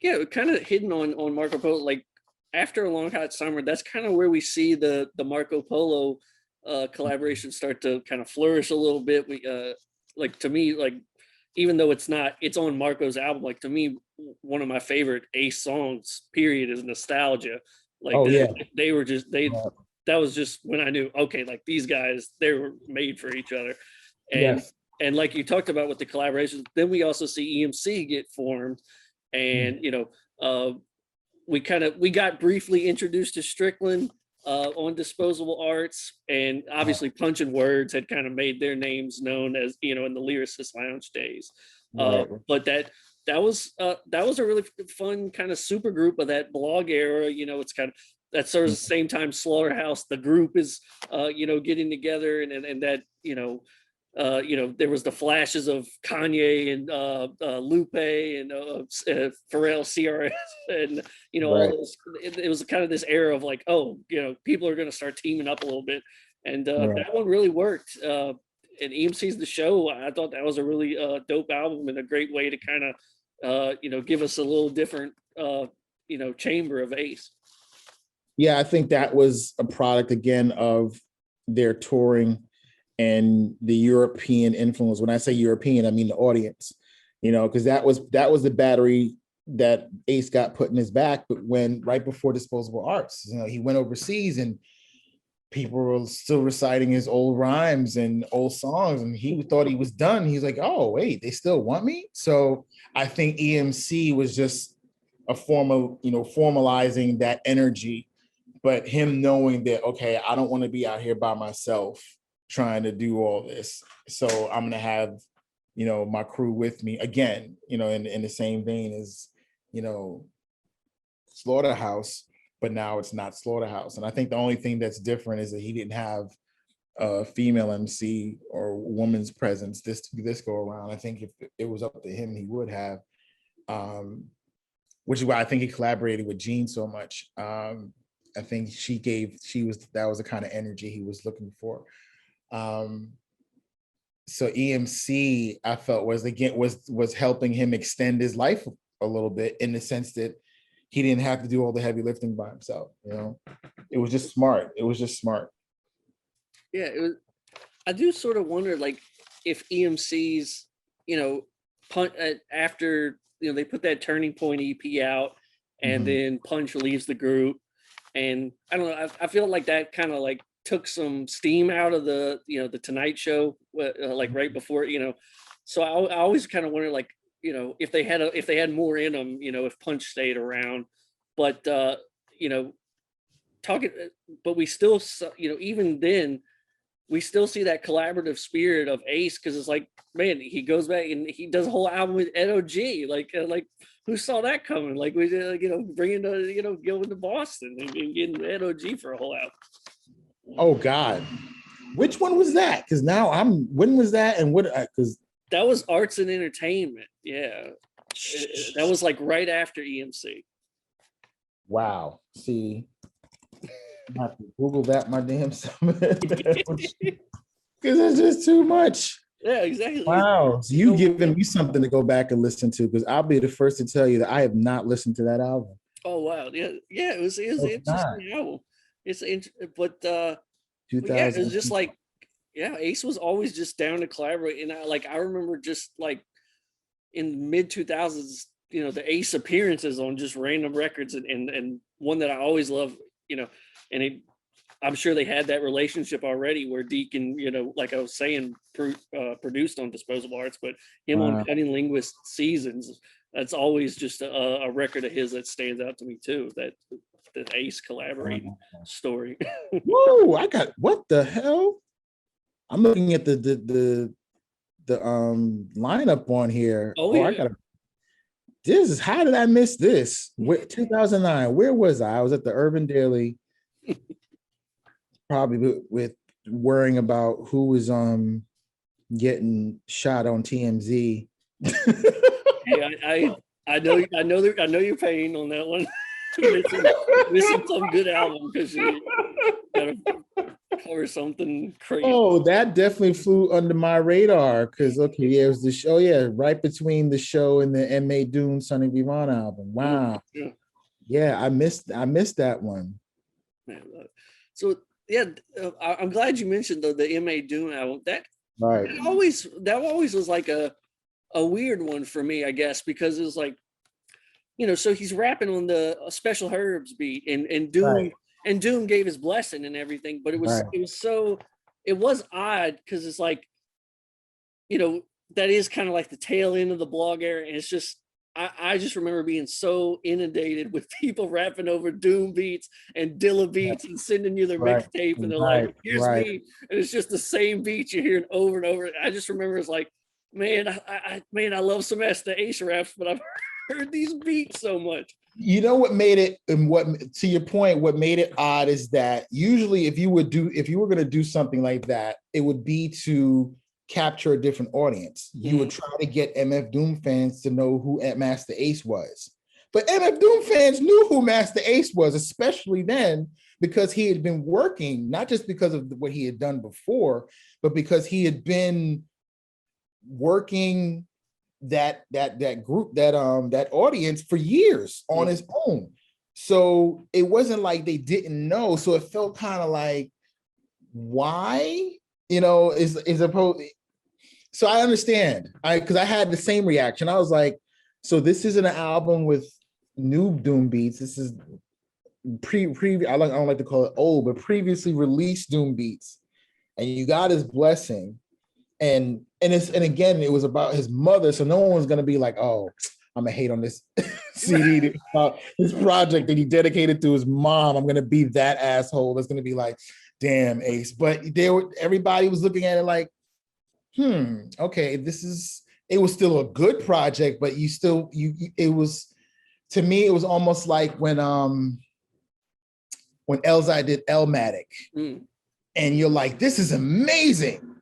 yeah, kind of hidden on Marco Polo. Like, after A Long Hot Summer, that's kind of where we see the Marco Polo collaboration start to kind of flourish a little bit. We like, to me, like, even though it's on Marco's album, like, to me, one of my favorite Ace songs, period, is Nostalgia. Like, that was just when I knew, okay, like, these guys, they were made for each other. And like you talked about with the collaborations, then we also see EMC get formed, and we got briefly introduced to Strickland on Disposable Arts, and obviously Punch and Words had kind of made their names known as, you know, in the Lyricist Lounge days. But that was a really fun kind of super group of that blog era. You know, it's kind of that sort of the same time Slaughterhouse, the group is you know, getting together, and that, you know, there was the flashes of Kanye and Lupe and Pharrell CRS, and, you know, all those. It was kind of this era of like, oh, you know, people are going to start teaming up a little bit, and that one really worked. And EMC's The Show, I thought that was a really dope album and a great way to kind of you know, give us a little different you know, chamber of Ace. Yeah, I think that was a product again of their touring and the European influence. When I say European, I mean the audience, you know, because that was the battery that Ace got put in his back. But when right before Disposable Arts, you know, he went overseas and people were still reciting his old rhymes and old songs, and he thought he was done. He's like, oh wait, they still want me. So I think EMC was just a form of, you know, formalizing that energy, but him knowing that, okay, I don't want to be out here by myself trying to do all this. So I'm going to have, you know, my crew with me again, you know, in the same vein as, you know, Slaughterhouse, but now it's not Slaughterhouse. And I think the only thing that's different is that he didn't have a female MC or woman's presence this go around. I think if it was up to him, he would have, which is why I think he collaborated with Jean so much. I think that was the kind of energy he was looking for. So EMC, I felt was helping him extend his life a little bit, in the sense that he didn't have to do all the heavy lifting by himself. You know, it was just smart. Yeah, I do sort of wonder, like, if EMC's, you know, after, you know, they put that Turning Point EP out, and then Punch leaves the group, and I don't know, I feel like that kind of like took some steam out of the, you know, the Tonight Show, like right before, you know. So I always kind of wonder, like, you know, if they had more in them, you know, if Punch stayed around. But you know, but we still, you know, even then, we still see that collaborative spirit of Ace, because it's like, man, he goes back and he does a whole album with Ed O.G. Like who saw that coming? Like, we you know, bringing you know, going to Boston and getting Ed O.G. for a whole album. Oh God, which one was that? Because now when was that, and what? Because that was Arts and Entertainment. Yeah, that was like right after EMC. Wow. See, I have to Google that my damn self, because it's just too much. Yeah, exactly. Wow. So you've given me something to go back and listen to, because I'll be the first to tell you that I have not listened to that album. Oh wow, yeah, it was an interesting album. But yeah, it was just like, yeah, Ace was always just down to collaborate, and I remember just like in mid 2000s, you know, the Ace appearances on just random records, and one that I always love, you know, and I'm sure they had that relationship already where Deacon, you know, like I was saying, produced on Disposable Arts, but him on Cunning Linguist Seasons, that's always just a record of his that stands out to me too, that Ace collaborating story. Whoa, what the hell? I'm looking at the lineup on here. Oh yeah. How did I miss this? 2009, where was I? I was at the Urban Daily, probably with worrying about who was getting shot on TMZ. Hey, I know you're paying on that one. missing some good album because you gotta cover something crazy. Oh, that definitely flew under my radar, because it was the show, right between the show and the M.A. Doom Sonny Vivon album. Wow. Yeah, I missed that one. So yeah, I'm glad you mentioned the M.A. Doom album. That right. That always was like a weird one for me, I guess, because it was like, you know, so he's rapping on the Special Herbs beat, and Doom, right. And Doom gave his blessing and everything, but it was odd, because it's like, you know, that is kind of like the tail end of the blog era, and it's just, I just remember being so inundated with people rapping over Doom beats and Dilla beats and sending you their mixtape, and they're like, here's me. And it's just the same beats you're hearing over and over. I just remember it's like, man, I love some Masta Ace raps, but I've heard these beats so much. You know what made it, and what, to your point, what made it odd is that usually if you were going to do something like that, it would be to capture a different audience. You would try to get MF Doom fans to know who Masta Ace was. But MF Doom fans knew who Masta Ace was, especially then, because he had been working, not just because of what he had done before, but because he had been working that group, that audience for years on his own. So it wasn't like they didn't know. So it felt kind of like, why? Is opposed. So I understand, because I had the same reaction. I was like, so this isn't an album with new Doom beats. This is I don't like to call it old, but previously released Doom beats, and you got his blessing, and again, it was about his mother, so no one was gonna be like, oh, I'm gonna hate on this CD, this project that he dedicated to his mom. I'm gonna be that asshole that's gonna be like, damn, Ace. But everybody was looking at it like, okay, it was still a good project, but it was, to me, it was almost like when Elzhi did Elmatic, and you're like, this is amazing,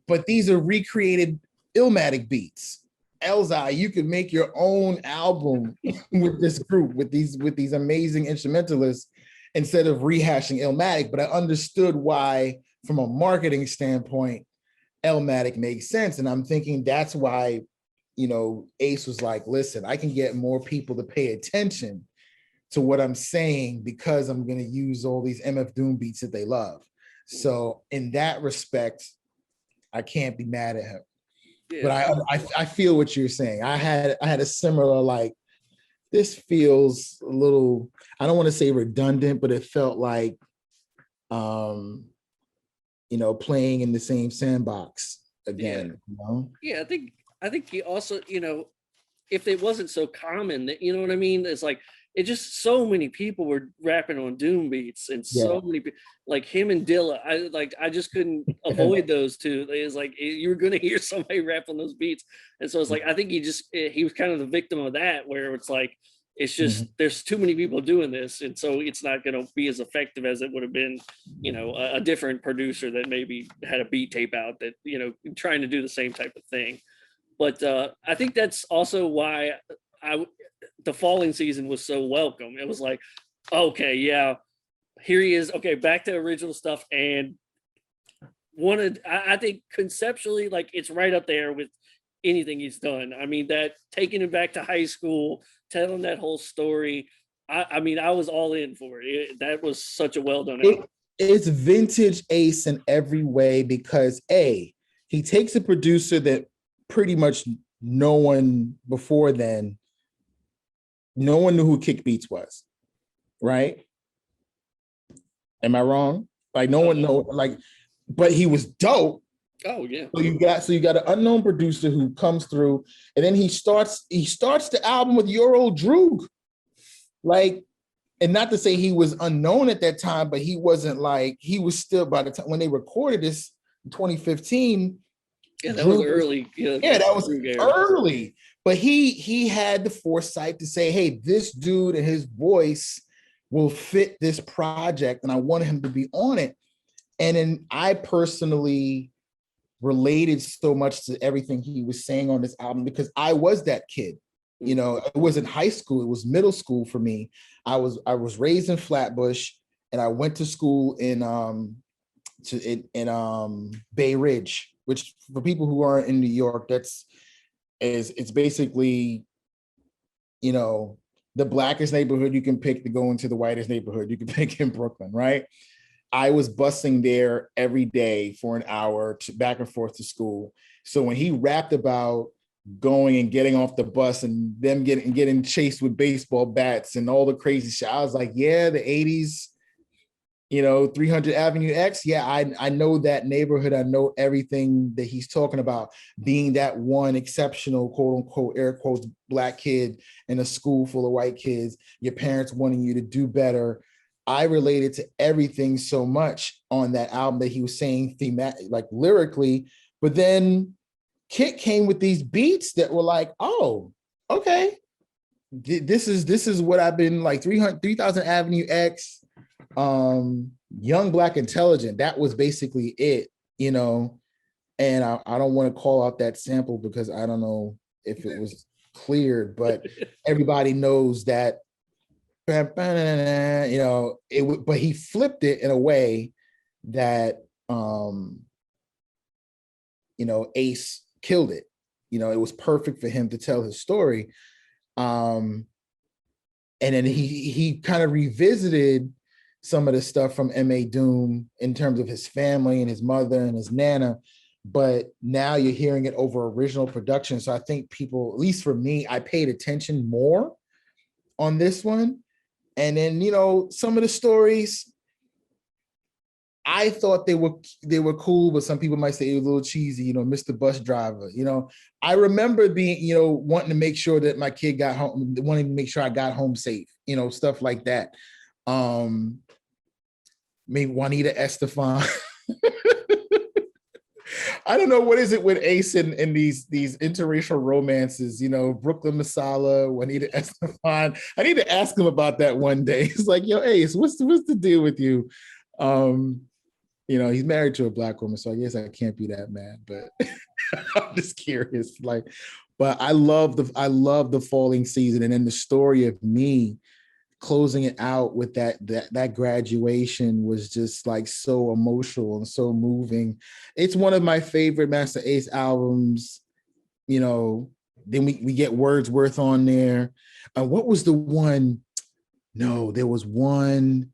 but these are recreated Illmatic beats. Elzhi, you could make your own album with this group, with these amazing instrumentalists, instead of rehashing Illmatic. But I understood why, from a marketing standpoint, Elmatic makes sense. And I'm thinking that's why, Ace was like, listen, I can get more people to pay attention to what I'm saying because I'm going to use all these MF Doom beats that they love. So in that respect, I can't be mad at him. Yeah. But I feel what you're saying. I had a similar, like, this feels a little, I don't want to say redundant, but it felt like, playing in the same sandbox again. Yeah, I think he also, if it wasn't so common, that, you know what I mean? It's like, it just, so many people were rapping on Doom beats, and so many people, like him and Dilla, I just couldn't avoid those two. It's like, you were going to hear somebody rap on those beats. And so it's like, I think he was kind of the victim of that, where it's like, it's just, there's too many people doing this, and so it's not going to be as effective as it would have been, a different producer that maybe had a beat tape out that, trying to do the same type of thing. But I think that's also why the Falling season was so welcome. It was like, okay, yeah, here he is. Okay, back to original stuff, and I think conceptually, like, it's right up there with anything he's done. I mean, that taking him back to high school, telling that whole story. I mean, I was all in for it. That was such a well done album. It's vintage Ace in every way, because he takes a producer that pretty much no one before then, no one knew who Kick Beats was, right? Am I wrong? Like, no one know, like, but he was dope. Oh yeah. So you got an unknown producer who comes through, and then he starts the album with Your Old Droog. Like, and not to say he was unknown at that time, but he wasn't, like, he was still, by the time when they recorded this in 2015. Yeah, that was early. Yeah, that was early. But he had the foresight to say, hey, this dude and his voice will fit this project, and I want him to be on it. And then I personally related so much to everything he was saying on this album, because I was that kid. It wasn't high school, it was middle school for me. I was raised in Flatbush, and I went to school in Bay Ridge, which, for people who aren't in New York, it's basically, the blackest neighborhood you can pick to go into the whitest neighborhood you can pick in Brooklyn, right? I was busing there every day for an hour back and forth to school. So when he rapped about going and getting off the bus and them getting chased with baseball bats and all the crazy shit, I was like, yeah, the 80s, 300 Avenue X. Yeah, I know that neighborhood. I know everything that he's talking about, being that one exceptional, quote unquote, air quotes, black kid in a school full of white kids, your parents wanting you to do better. I related to everything so much on that album that he was saying like lyrically, but then Kit came with these beats that were like, oh, okay. This is what I've been like. 3000 Avenue X, Young Black Intelligent. That was basically it, and I don't want to call out that sample because I don't know if it was cleared, but everybody knows that, but he flipped it in a way that, Ace killed it. It was perfect for him to tell his story. And then he kind of revisited some of the stuff from M.A. Doom in terms of his family and his mother and his nana, but now you're hearing it over original production. So I think people, at least for me, I paid attention more on this one. And then, some of the stories, I thought they were cool, but some people might say it was a little cheesy, Mr. Bus Driver. I remember being, wanting to make sure that my kid got home, wanting to make sure I got home safe, stuff like that. Maybe Juanita Estefan. I don't know, what is it with Ace and these interracial romances, Brooklyn Masala, Juanita Estefan. I need to ask him about that one day. It's like, yo, Ace, what's the deal with you? He's married to a black woman, so I guess I can't be that mad, but I'm just curious. But I love the Falling Season, and then the story of me closing it out with that graduation was just like so emotional and so moving. It's one of my favorite Masta Ace albums. Then we get Wordsworth on there. What was the one? No, there was one.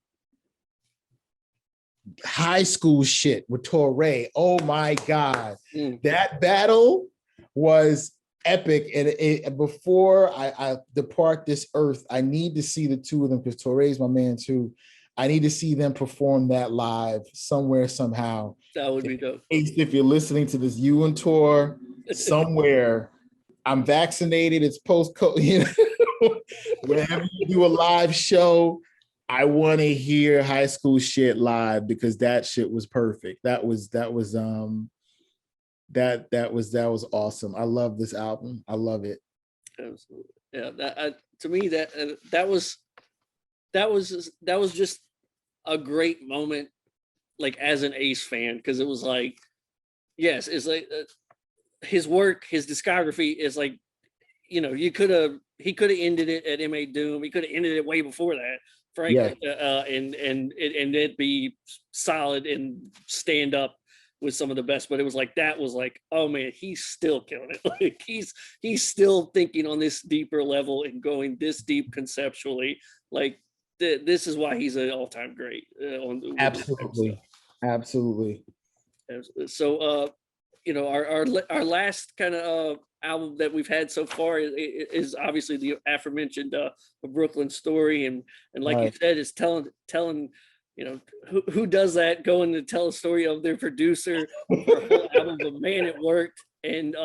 High School Shit with Torre. Oh my God. That battle was epic. And before I depart this earth, I need to see the two of them, because Torre is my man too. I need to see them perform that live somewhere, somehow. That would be dope. If you're listening to this, you and Tor, somewhere. I'm vaccinated. It's post-COVID. Whenever you do a live show, I want to hear High School Shit live, because that shit was perfect. That was awesome. I love this album. I love it. Absolutely. Yeah. To me, that was just a great moment, like as an Ace fan, because it was like, yes, it's like his work, his discography is like, he could have ended it at M.A. Doom. He could have ended it way before that, frankly, and it'd be solid and stand up with some of the best. But it was like, that was like, oh man, he's still killing it. Like he's still thinking on this deeper level and going this deep conceptually. Like this is why he's an all-time great. Absolutely. So our last kind of album that we've had so far is obviously the aforementioned Brooklyn Story, and like you said, is telling who does that, going to tell a story of their producer for a whole album, but man, it worked. And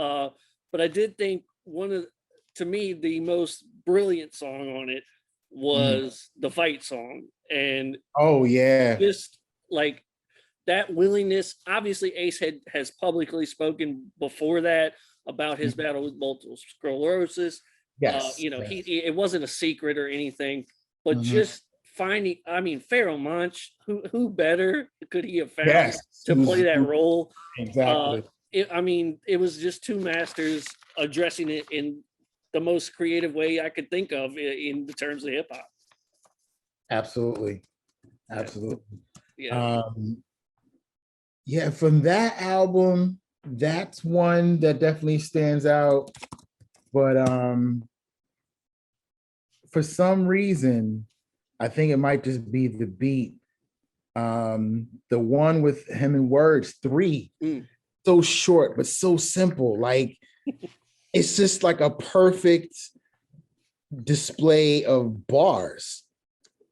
but I did think to me, the most brilliant song on it was the fight song. And just like that willingness. Obviously Ace has publicly spoken before that about his battle with multiple sclerosis. Yes. It wasn't a secret or anything, but just finding, Pharoah Monch, who better could he have found to play that role? Exactly. It was just two masters addressing it in the most creative way I could think of in the terms of hip hop. Absolutely. Yeah. From that album, that's one that definitely stands out. But for some reason, I think it might just be the beat. The one with him and Words, 3. So short, but so simple. Like, it's just like a perfect display of bars.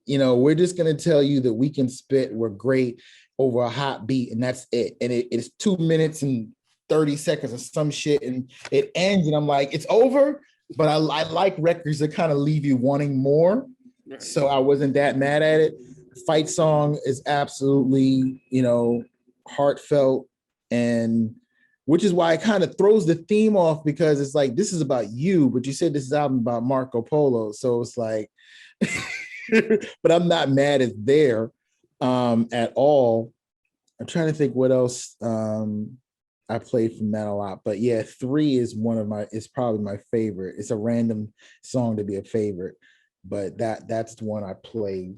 we're just gonna tell you that we can spit, we're great over a hot beat, and that's it. And it's 2 minutes and 30 seconds or some shit, and it ends, and I'm like, it's over. But I like records that kind of leave you wanting more. Right. So I wasn't that mad at it. Fight song is absolutely, heartfelt, and which is why it kind of throws the theme off, because it's like, this is about you, but you said this is album about Marco Polo. So it's like, but I'm not mad at there at all. I'm trying to think what else I played from that a lot. But yeah, 3 is probably my favorite. It's a random song to be a favorite, but that's the one I play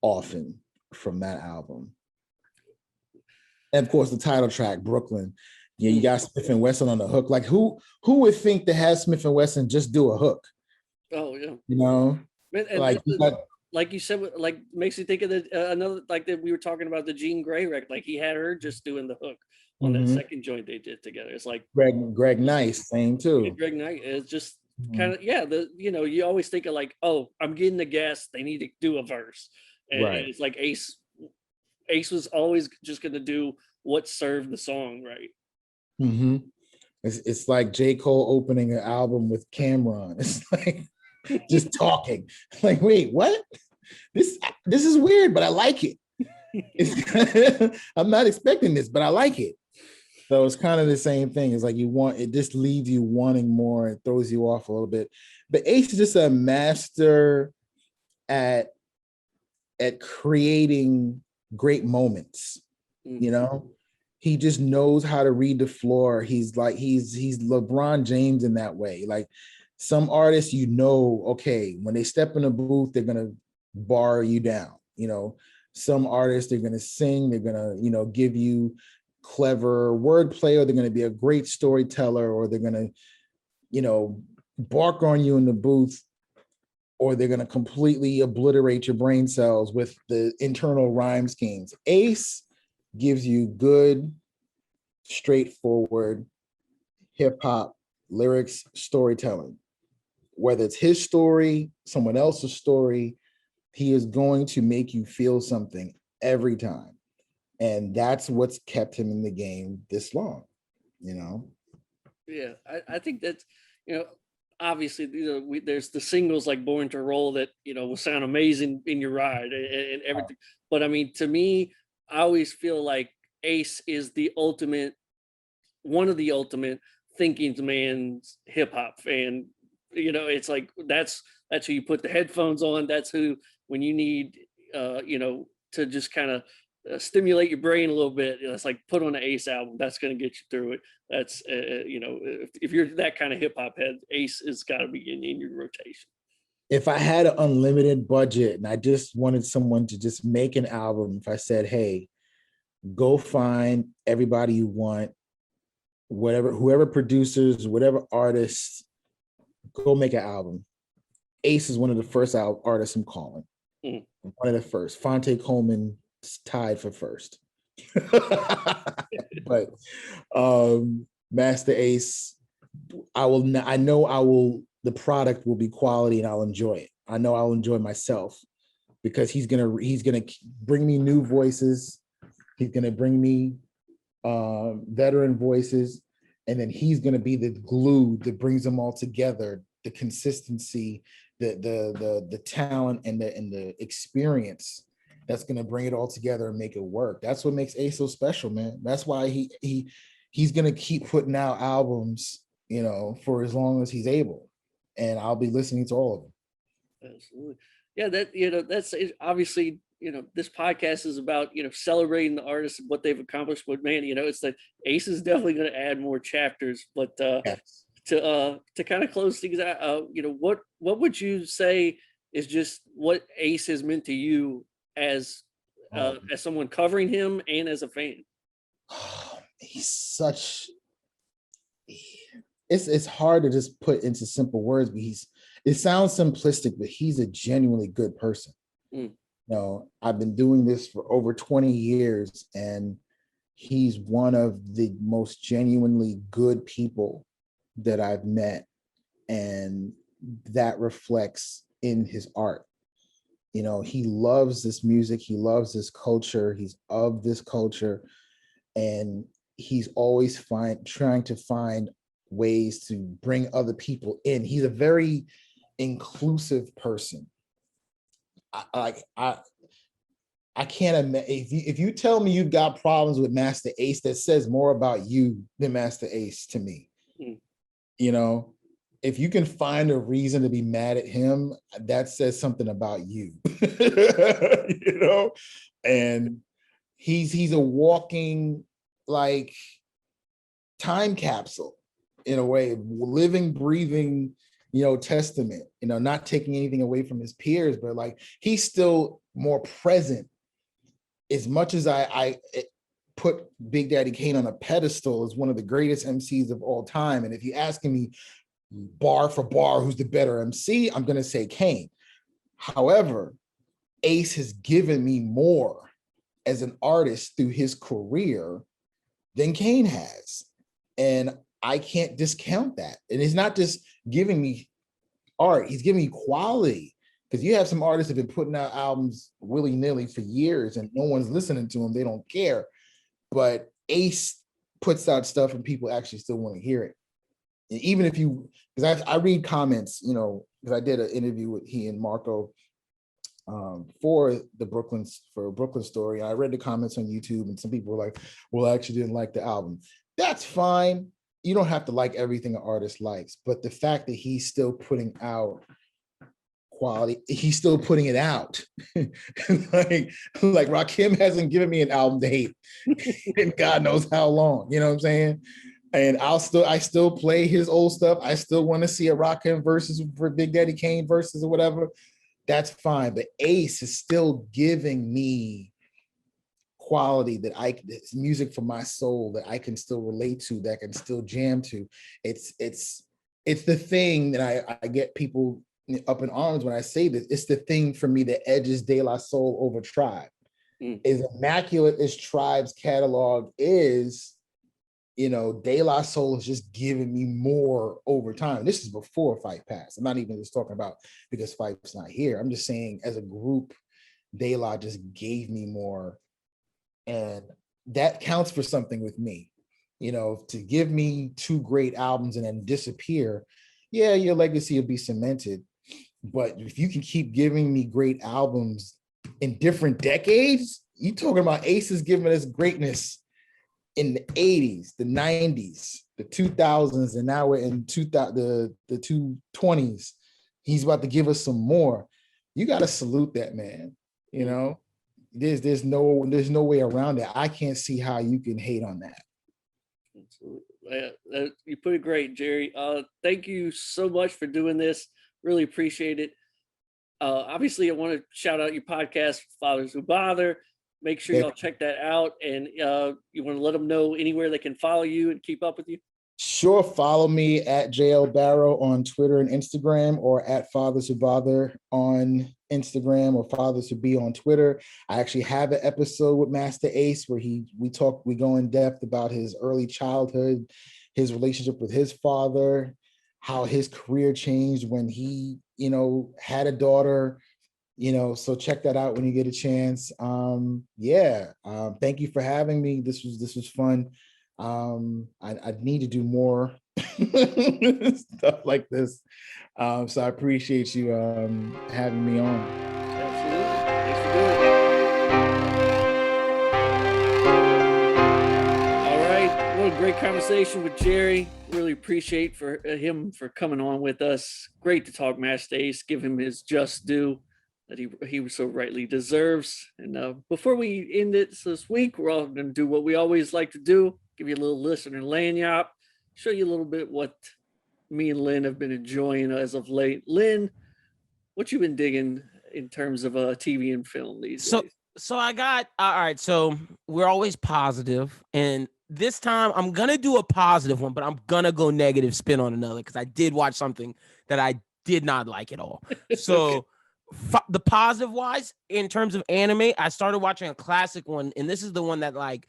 often from that album. And of course, the title track, Brooklyn. Yeah, you got Smith and Wesson on the hook. Like, who would think to have Smith and Wesson just do a hook? Oh yeah. And Like, like you said, like makes you think of another, like that we were talking about the Jean Grey record. Like he had her just doing the hook on that second joint they did together. It's like Greg Nice, same too. Greg Knight is just kind of you always think of like, oh, I'm getting the guest, they need to do a verse, and Right. it's like Ace was always just going to do what served the song, right? It's like J. Cole opening an album with Cameron. It's like just talking. Like, wait, what? This is weird, but I like it. I'm not expecting this, but I like it. So it's kind of the same thing. It's like it just leaves you wanting more. It throws you off a little bit. But Ace is just a master at creating great moments. He just knows how to read the floor. He's LeBron James in that way. Like, some artists, okay, when they step in the booth, they're gonna bar you down. Some artists, they're gonna sing, they're gonna give you clever wordplay, or they're gonna be a great storyteller, or they're gonna bark on you in the booth, or they're gonna completely obliterate your brain cells with the internal rhyme schemes. Ace gives you good, straightforward hip-hop lyrics storytelling. Whether it's his story, someone else's story, he is going to make you feel something every time. And that's what's kept him in the game this long, Yeah, I think that's, obviously, there's the singles like Born to Roll that, will sound amazing in your ride and everything. But I mean, to me, I always feel like Ace is one of the ultimate thinking man's hip hop fan. It's like, that's who you put the headphones on. That's who, when you need, to just kind of stimulate your brain a little bit, it's like, put on an Ace album. That's going to get you through it. That's, if you're that kind of hip hop head, Ace has got to be in your rotation. If I had an unlimited budget and I just wanted someone to just make an album, if I said, hey, go find everybody you want, whoever producers, whatever artists, go make an album. Ace is one of the first artists I'm calling. One of the first. Fonte Coleman tied for first. But Master Ace, the product will be quality, and I'll enjoy it. I know I'll enjoy myself, because he's gonna bring me new voices. He's gonna bring me veteran voices, and then he's gonna be the glue that brings them all together. The consistency, the talent, and the experience that's gonna bring it all together and make it work. That's what makes Ace so special, man. That's why he's gonna keep putting out albums, for as long as he's able, and I'll be listening to all of them. Absolutely. Yeah, that's obviously, this podcast is about, celebrating the artists and what they've accomplished. But man, it's like Ace is definitely going to add more chapters. But Yes. to kind of close things out, what would you say is just what Ace has meant to you as someone covering him and as a fan? He's such. It's hard to just put into simple words, but it sounds simplistic, but he's a genuinely good person. I've been doing this for over 20 years, and he's one of the most genuinely good people that I've met, and that reflects in his art. You know, he loves this music. He loves this culture. He's of this culture. And he's always trying to find ways to bring other people in. He's a very inclusive person. I can't imagine if you tell me you've got problems with Master Ace, that says more about you than Master Ace to me. You know, if you can find a reason to be mad at him, that says something about you. You know, and he's a walking like time capsule in a way, living, breathing, you know, testament, you know, not taking anything away from his peers, but like he's still more present. As much as I put Big Daddy Kane on a pedestal as one of the greatest MCs of all time, and if you're asking me bar for bar who's the better MC, I'm going to say Kane. However, Ace has given me more as an artist through his career than Kane has. And I can't discount that. And he's not just giving me art, he's giving me quality. Because you have some artists that have been putting out albums willy-nilly for years and no one's listening to them, they don't care. But Ace puts out stuff and people actually still want to hear it. And even if you, because I read comments, you know, because I did an interview with he and Marco for Brooklyn Story. And I read the comments on YouTube and some people were like, well, I actually didn't like the album. That's fine. You don't have to like everything an artist likes, but the fact that he's still putting out quality, he's still putting it out. like Rakim hasn't given me an album to hate in God knows how long, you know what I'm saying? And I still play his old stuff. I still want to see a Rakim versus for Big Daddy Kane versus or whatever. That's fine. But Ace is still giving me quality that it's music for my soul that I can still relate to, that I can still jam to. It's the thing that I get people up in arms when I say this. It's the thing for me that edges De La Soul over Tribe. As immaculate as Tribe's catalog is, you know, De La Soul is just giving me more over time. This is before Fight Pass. I'm not even just talking about because Fight's not here. I'm just saying as a group, De La just gave me more. And that counts for something with me. You know, to give me 2 great albums and then disappear, yeah, your legacy will be cemented. But if you can keep giving me great albums in different decades, you talking about Ace is giving us greatness in the 80s, the 90s, the 2000s, and now we're in the 2020s. He's about to give us some more. You got to salute that man. You know, there's no way around it. I can't see how you can hate on that. Absolutely. You put it great, Jerry. Thank you so much for doing this. Really appreciate it. Obviously, I want to shout out your podcast, Fathers Who Bother. Make sure y'all check that out. And you want to let them know anywhere they can follow you and keep up with you? Sure. Follow me at JL Barrow on Twitter and Instagram, or at Fathers Who Bother on Instagram, or Fathers Who Be on Twitter. I actually have an episode with Master Ace where we go in depth about his early childhood, his relationship with his father, how his career changed when he, you know, had a daughter. You know, so check that out when you get a chance. Thank you for having me. This was fun. I need to do more stuff like this. So I appreciate you having me on. Absolutely. Thanks for doing it. All right. What a great conversation with Jerry. Really appreciate him for coming on with us. Great to talk Master Ace, give him his just due that he so rightly deserves. And before we end it this week, we're all going to do what we always like to do, give you a little listener lagniappe, show you a little bit what me and Lynn have been enjoying as of late. Lynn, what you been digging in terms of TV and film these days? So I got, all right, so we're always positive, and this time I'm going to do a positive one, but I'm going to go negative spin on another because I did watch something that I did not like at all. So okay. The positive wise, in terms of anime, I started watching a classic one, and this is the one that like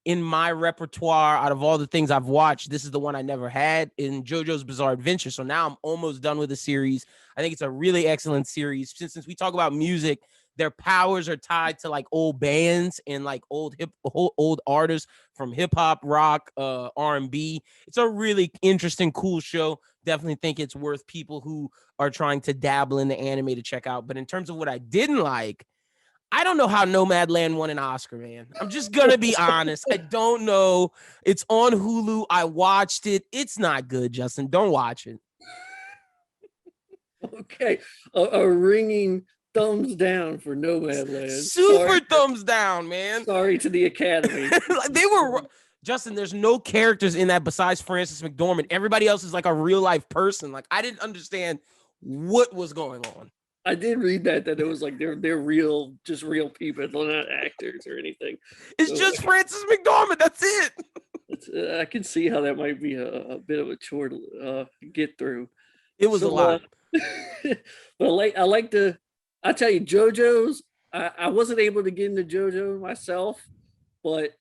in my repertoire, out of all the things I've watched, this is the one I never had in JoJo's Bizarre Adventure. So now I'm almost done with the series. I think it's a really excellent series. Since we talk about music, their powers are tied to like old bands and like old artists from hip hop, rock, R&B. It's a really interesting, cool show. Definitely think it's worth people who are trying to dabble in the anime to check out. But in terms of what I didn't like, I don't know how Nomadland won an Oscar, man. I'm just gonna be honest. I don't know. It's on Hulu. I watched it. It's not good, Justin. Don't watch it. Okay, a ringing thumbs down for Nomadland. Super thumbs down, man. Sorry to the Academy. They were Justin. There's no characters in that besides Frances McDormand. Everybody else is like a real life person. Like I didn't understand what was going on. I did read that it was like they're real, just real people, they're not actors or anything. It's so, just Frances McDormand. That's it. I can see how that might be a bit of a chore to get through. It was a lot. But I tell you, JoJo's. I wasn't able to get into JoJo myself, but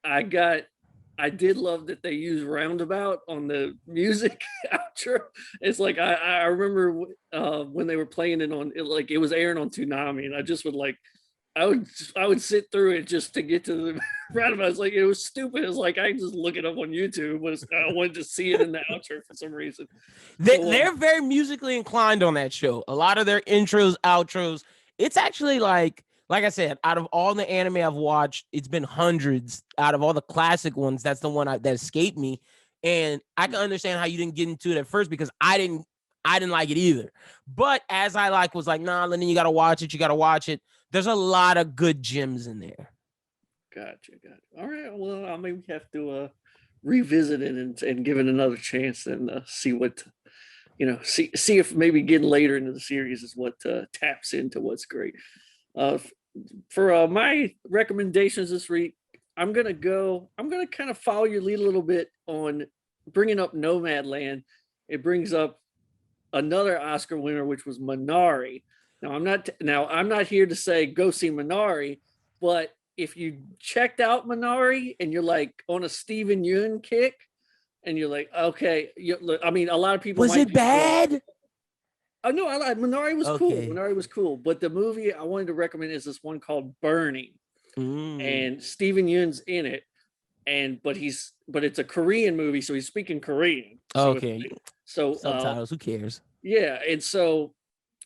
I did love that they used Roundabout on the music outro. It's like I remember when they were playing it on like it was airing on Toonami, and I just would like I would sit through it just to get to the Roundabout. It's like it was stupid. It's like I just look it up on YouTube, but I wanted to see it in the outro for some reason. They're very musically inclined on that show. A lot of their intros, outros. It's actually like I said, out of all the anime I've watched, it's been hundreds. Out of all the classic ones, that's the one that escaped me. And I can understand how you didn't get into it at first because I didn't like it either. But as I was like, nah, Lennon, you gotta watch it. You gotta watch it. There's a lot of good gems in there. Gotcha. All right. Well, I maybe have to revisit it and give it another chance and see what see if maybe getting later into the series is what taps into what's great. For my recommendations this week, I'm gonna kind of follow your lead a little bit on bringing up Nomadland. It brings up another Oscar winner, which was Minari. Now I'm not here to say go see Minari, but if you checked out Minari and you're like on a Steven Yeun kick, and you're like, okay, I mean, a lot of people. Was it bad? Oh no, Minari was cool. Okay. Minari was cool, but the movie I wanted to recommend is this one called Burning, and Steven Yeun's in it, but it's a Korean movie, so he's speaking Korean. Okay. So subtitles, who cares? Yeah, and so,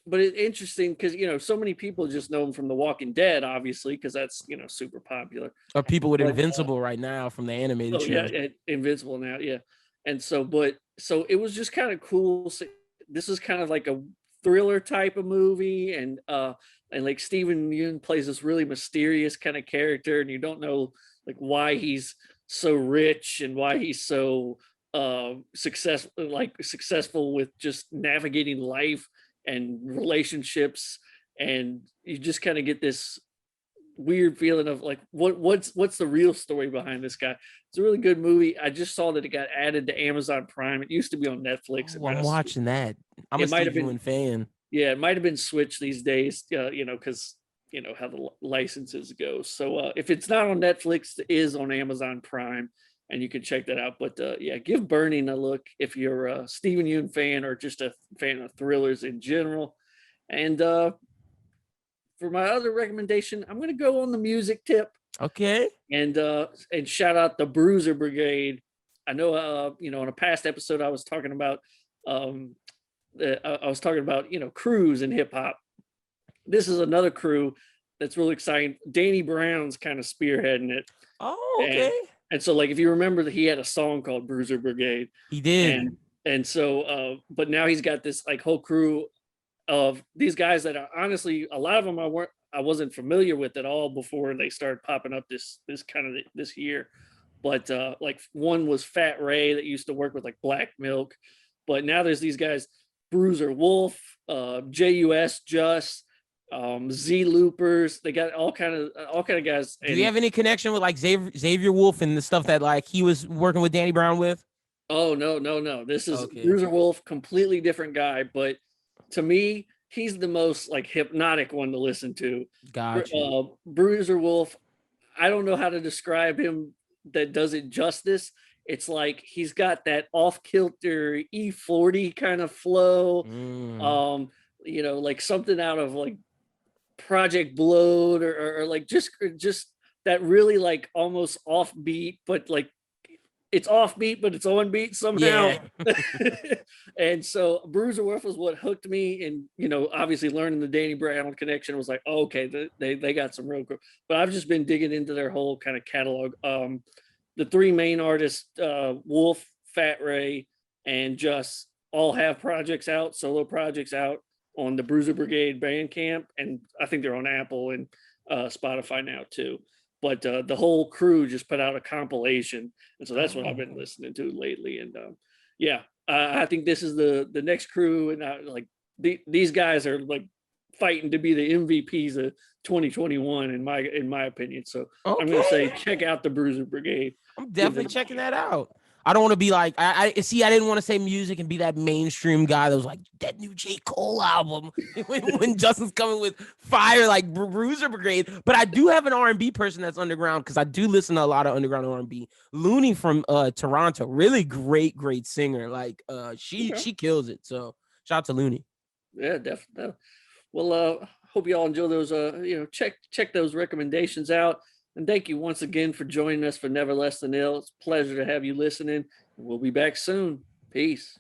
but it's interesting because so many people just know him from The Walking Dead, obviously, because that's super popular. Or people with Invincible right now from the animated show. Yeah, Invincible now, yeah, and so it was just kind of cool. So, this is kind of like a thriller type of movie, and like Steven Yeun plays this really mysterious kind of character, and you don't know like why he's so rich and why he's so successful with just navigating life and relationships, and you just kind of get this weird feeling of like what's the real story behind this guy. It's a really good movie. I just saw that it got added to Amazon Prime. It used to be on Netflix. I'm watching that. I'm a Steve Yeun fan. Yeah, it might have been switched these days, because how the licenses go. So if it's not on Netflix, it is on Amazon Prime, and you can check that out. But yeah, give Burning a look if you're a Steven Yeun fan or just a fan of thrillers in general. And for my other recommendation, I'm going to go on the music tip. Okay. And shout out the Bruiser Brigade. I know, in a past episode, I was talking about, crews in hip hop. This is another crew that's really exciting. Danny Brown's kind of spearheading it. Oh, okay. And so, like, if you remember that he had a song called Bruiser Brigade. He did. And so, but now he's got this like whole crew of these guys that are honestly, a lot of them I wasn't familiar with at all before they started popping up this year. But like one was Fat Ray that used to work with like Black Milk, but now there's these guys, Bruiser Wolf, JUS Just, Z Loopers. They got all kind of guys. Do you have any connection with like Xavier Wolf and the stuff that like he was working with Danny Brown with? Oh no. This is Bruiser Wolf, completely different guy, but to me, he's the most like hypnotic one to listen to. Gotcha. Bruiser Wolf, I don't know how to describe him that does it justice. It's like he's got that off-kilter E40 kind of flow. You know, like something out of like Project Bloat, or like just that really like almost offbeat, but like it's offbeat, but it's on beat somehow. Yeah. And so Bruiser Wolf was what hooked me. And, you know, obviously learning the Danny Brown connection was like, oh, okay, they got some real cool. But I've just been digging into their whole kind of catalog. The three main artists, Wolf, Fat Ray, and Just, all have projects out, solo projects out on the Bruiser Brigade Bandcamp. And I think they're on Apple and Spotify now too. But the whole crew just put out a compilation, and so that's what I've been listening to lately. And yeah, I think this is the next crew, and like these guys are like fighting to be the MVPs of 2021 in my opinion. So I'm gonna say check out the Bruiser Brigade. I'm definitely checking that out. I don't want to be like, I see, I didn't want to say music and be that mainstream guy that was like, that new J. Cole album when Justin's coming with fire like Bruiser Brigade. But I do have an R&B person that's underground, because I do listen to a lot of underground R&B. Looney from Toronto, really great singer. Like she kills it. So shout out to Looney. Yeah, definitely. Well, hope you all enjoy those. You know, check those recommendations out. And thank you once again for joining us for Never Less Than Ill. It's a pleasure to have you listening. We'll be back soon. Peace.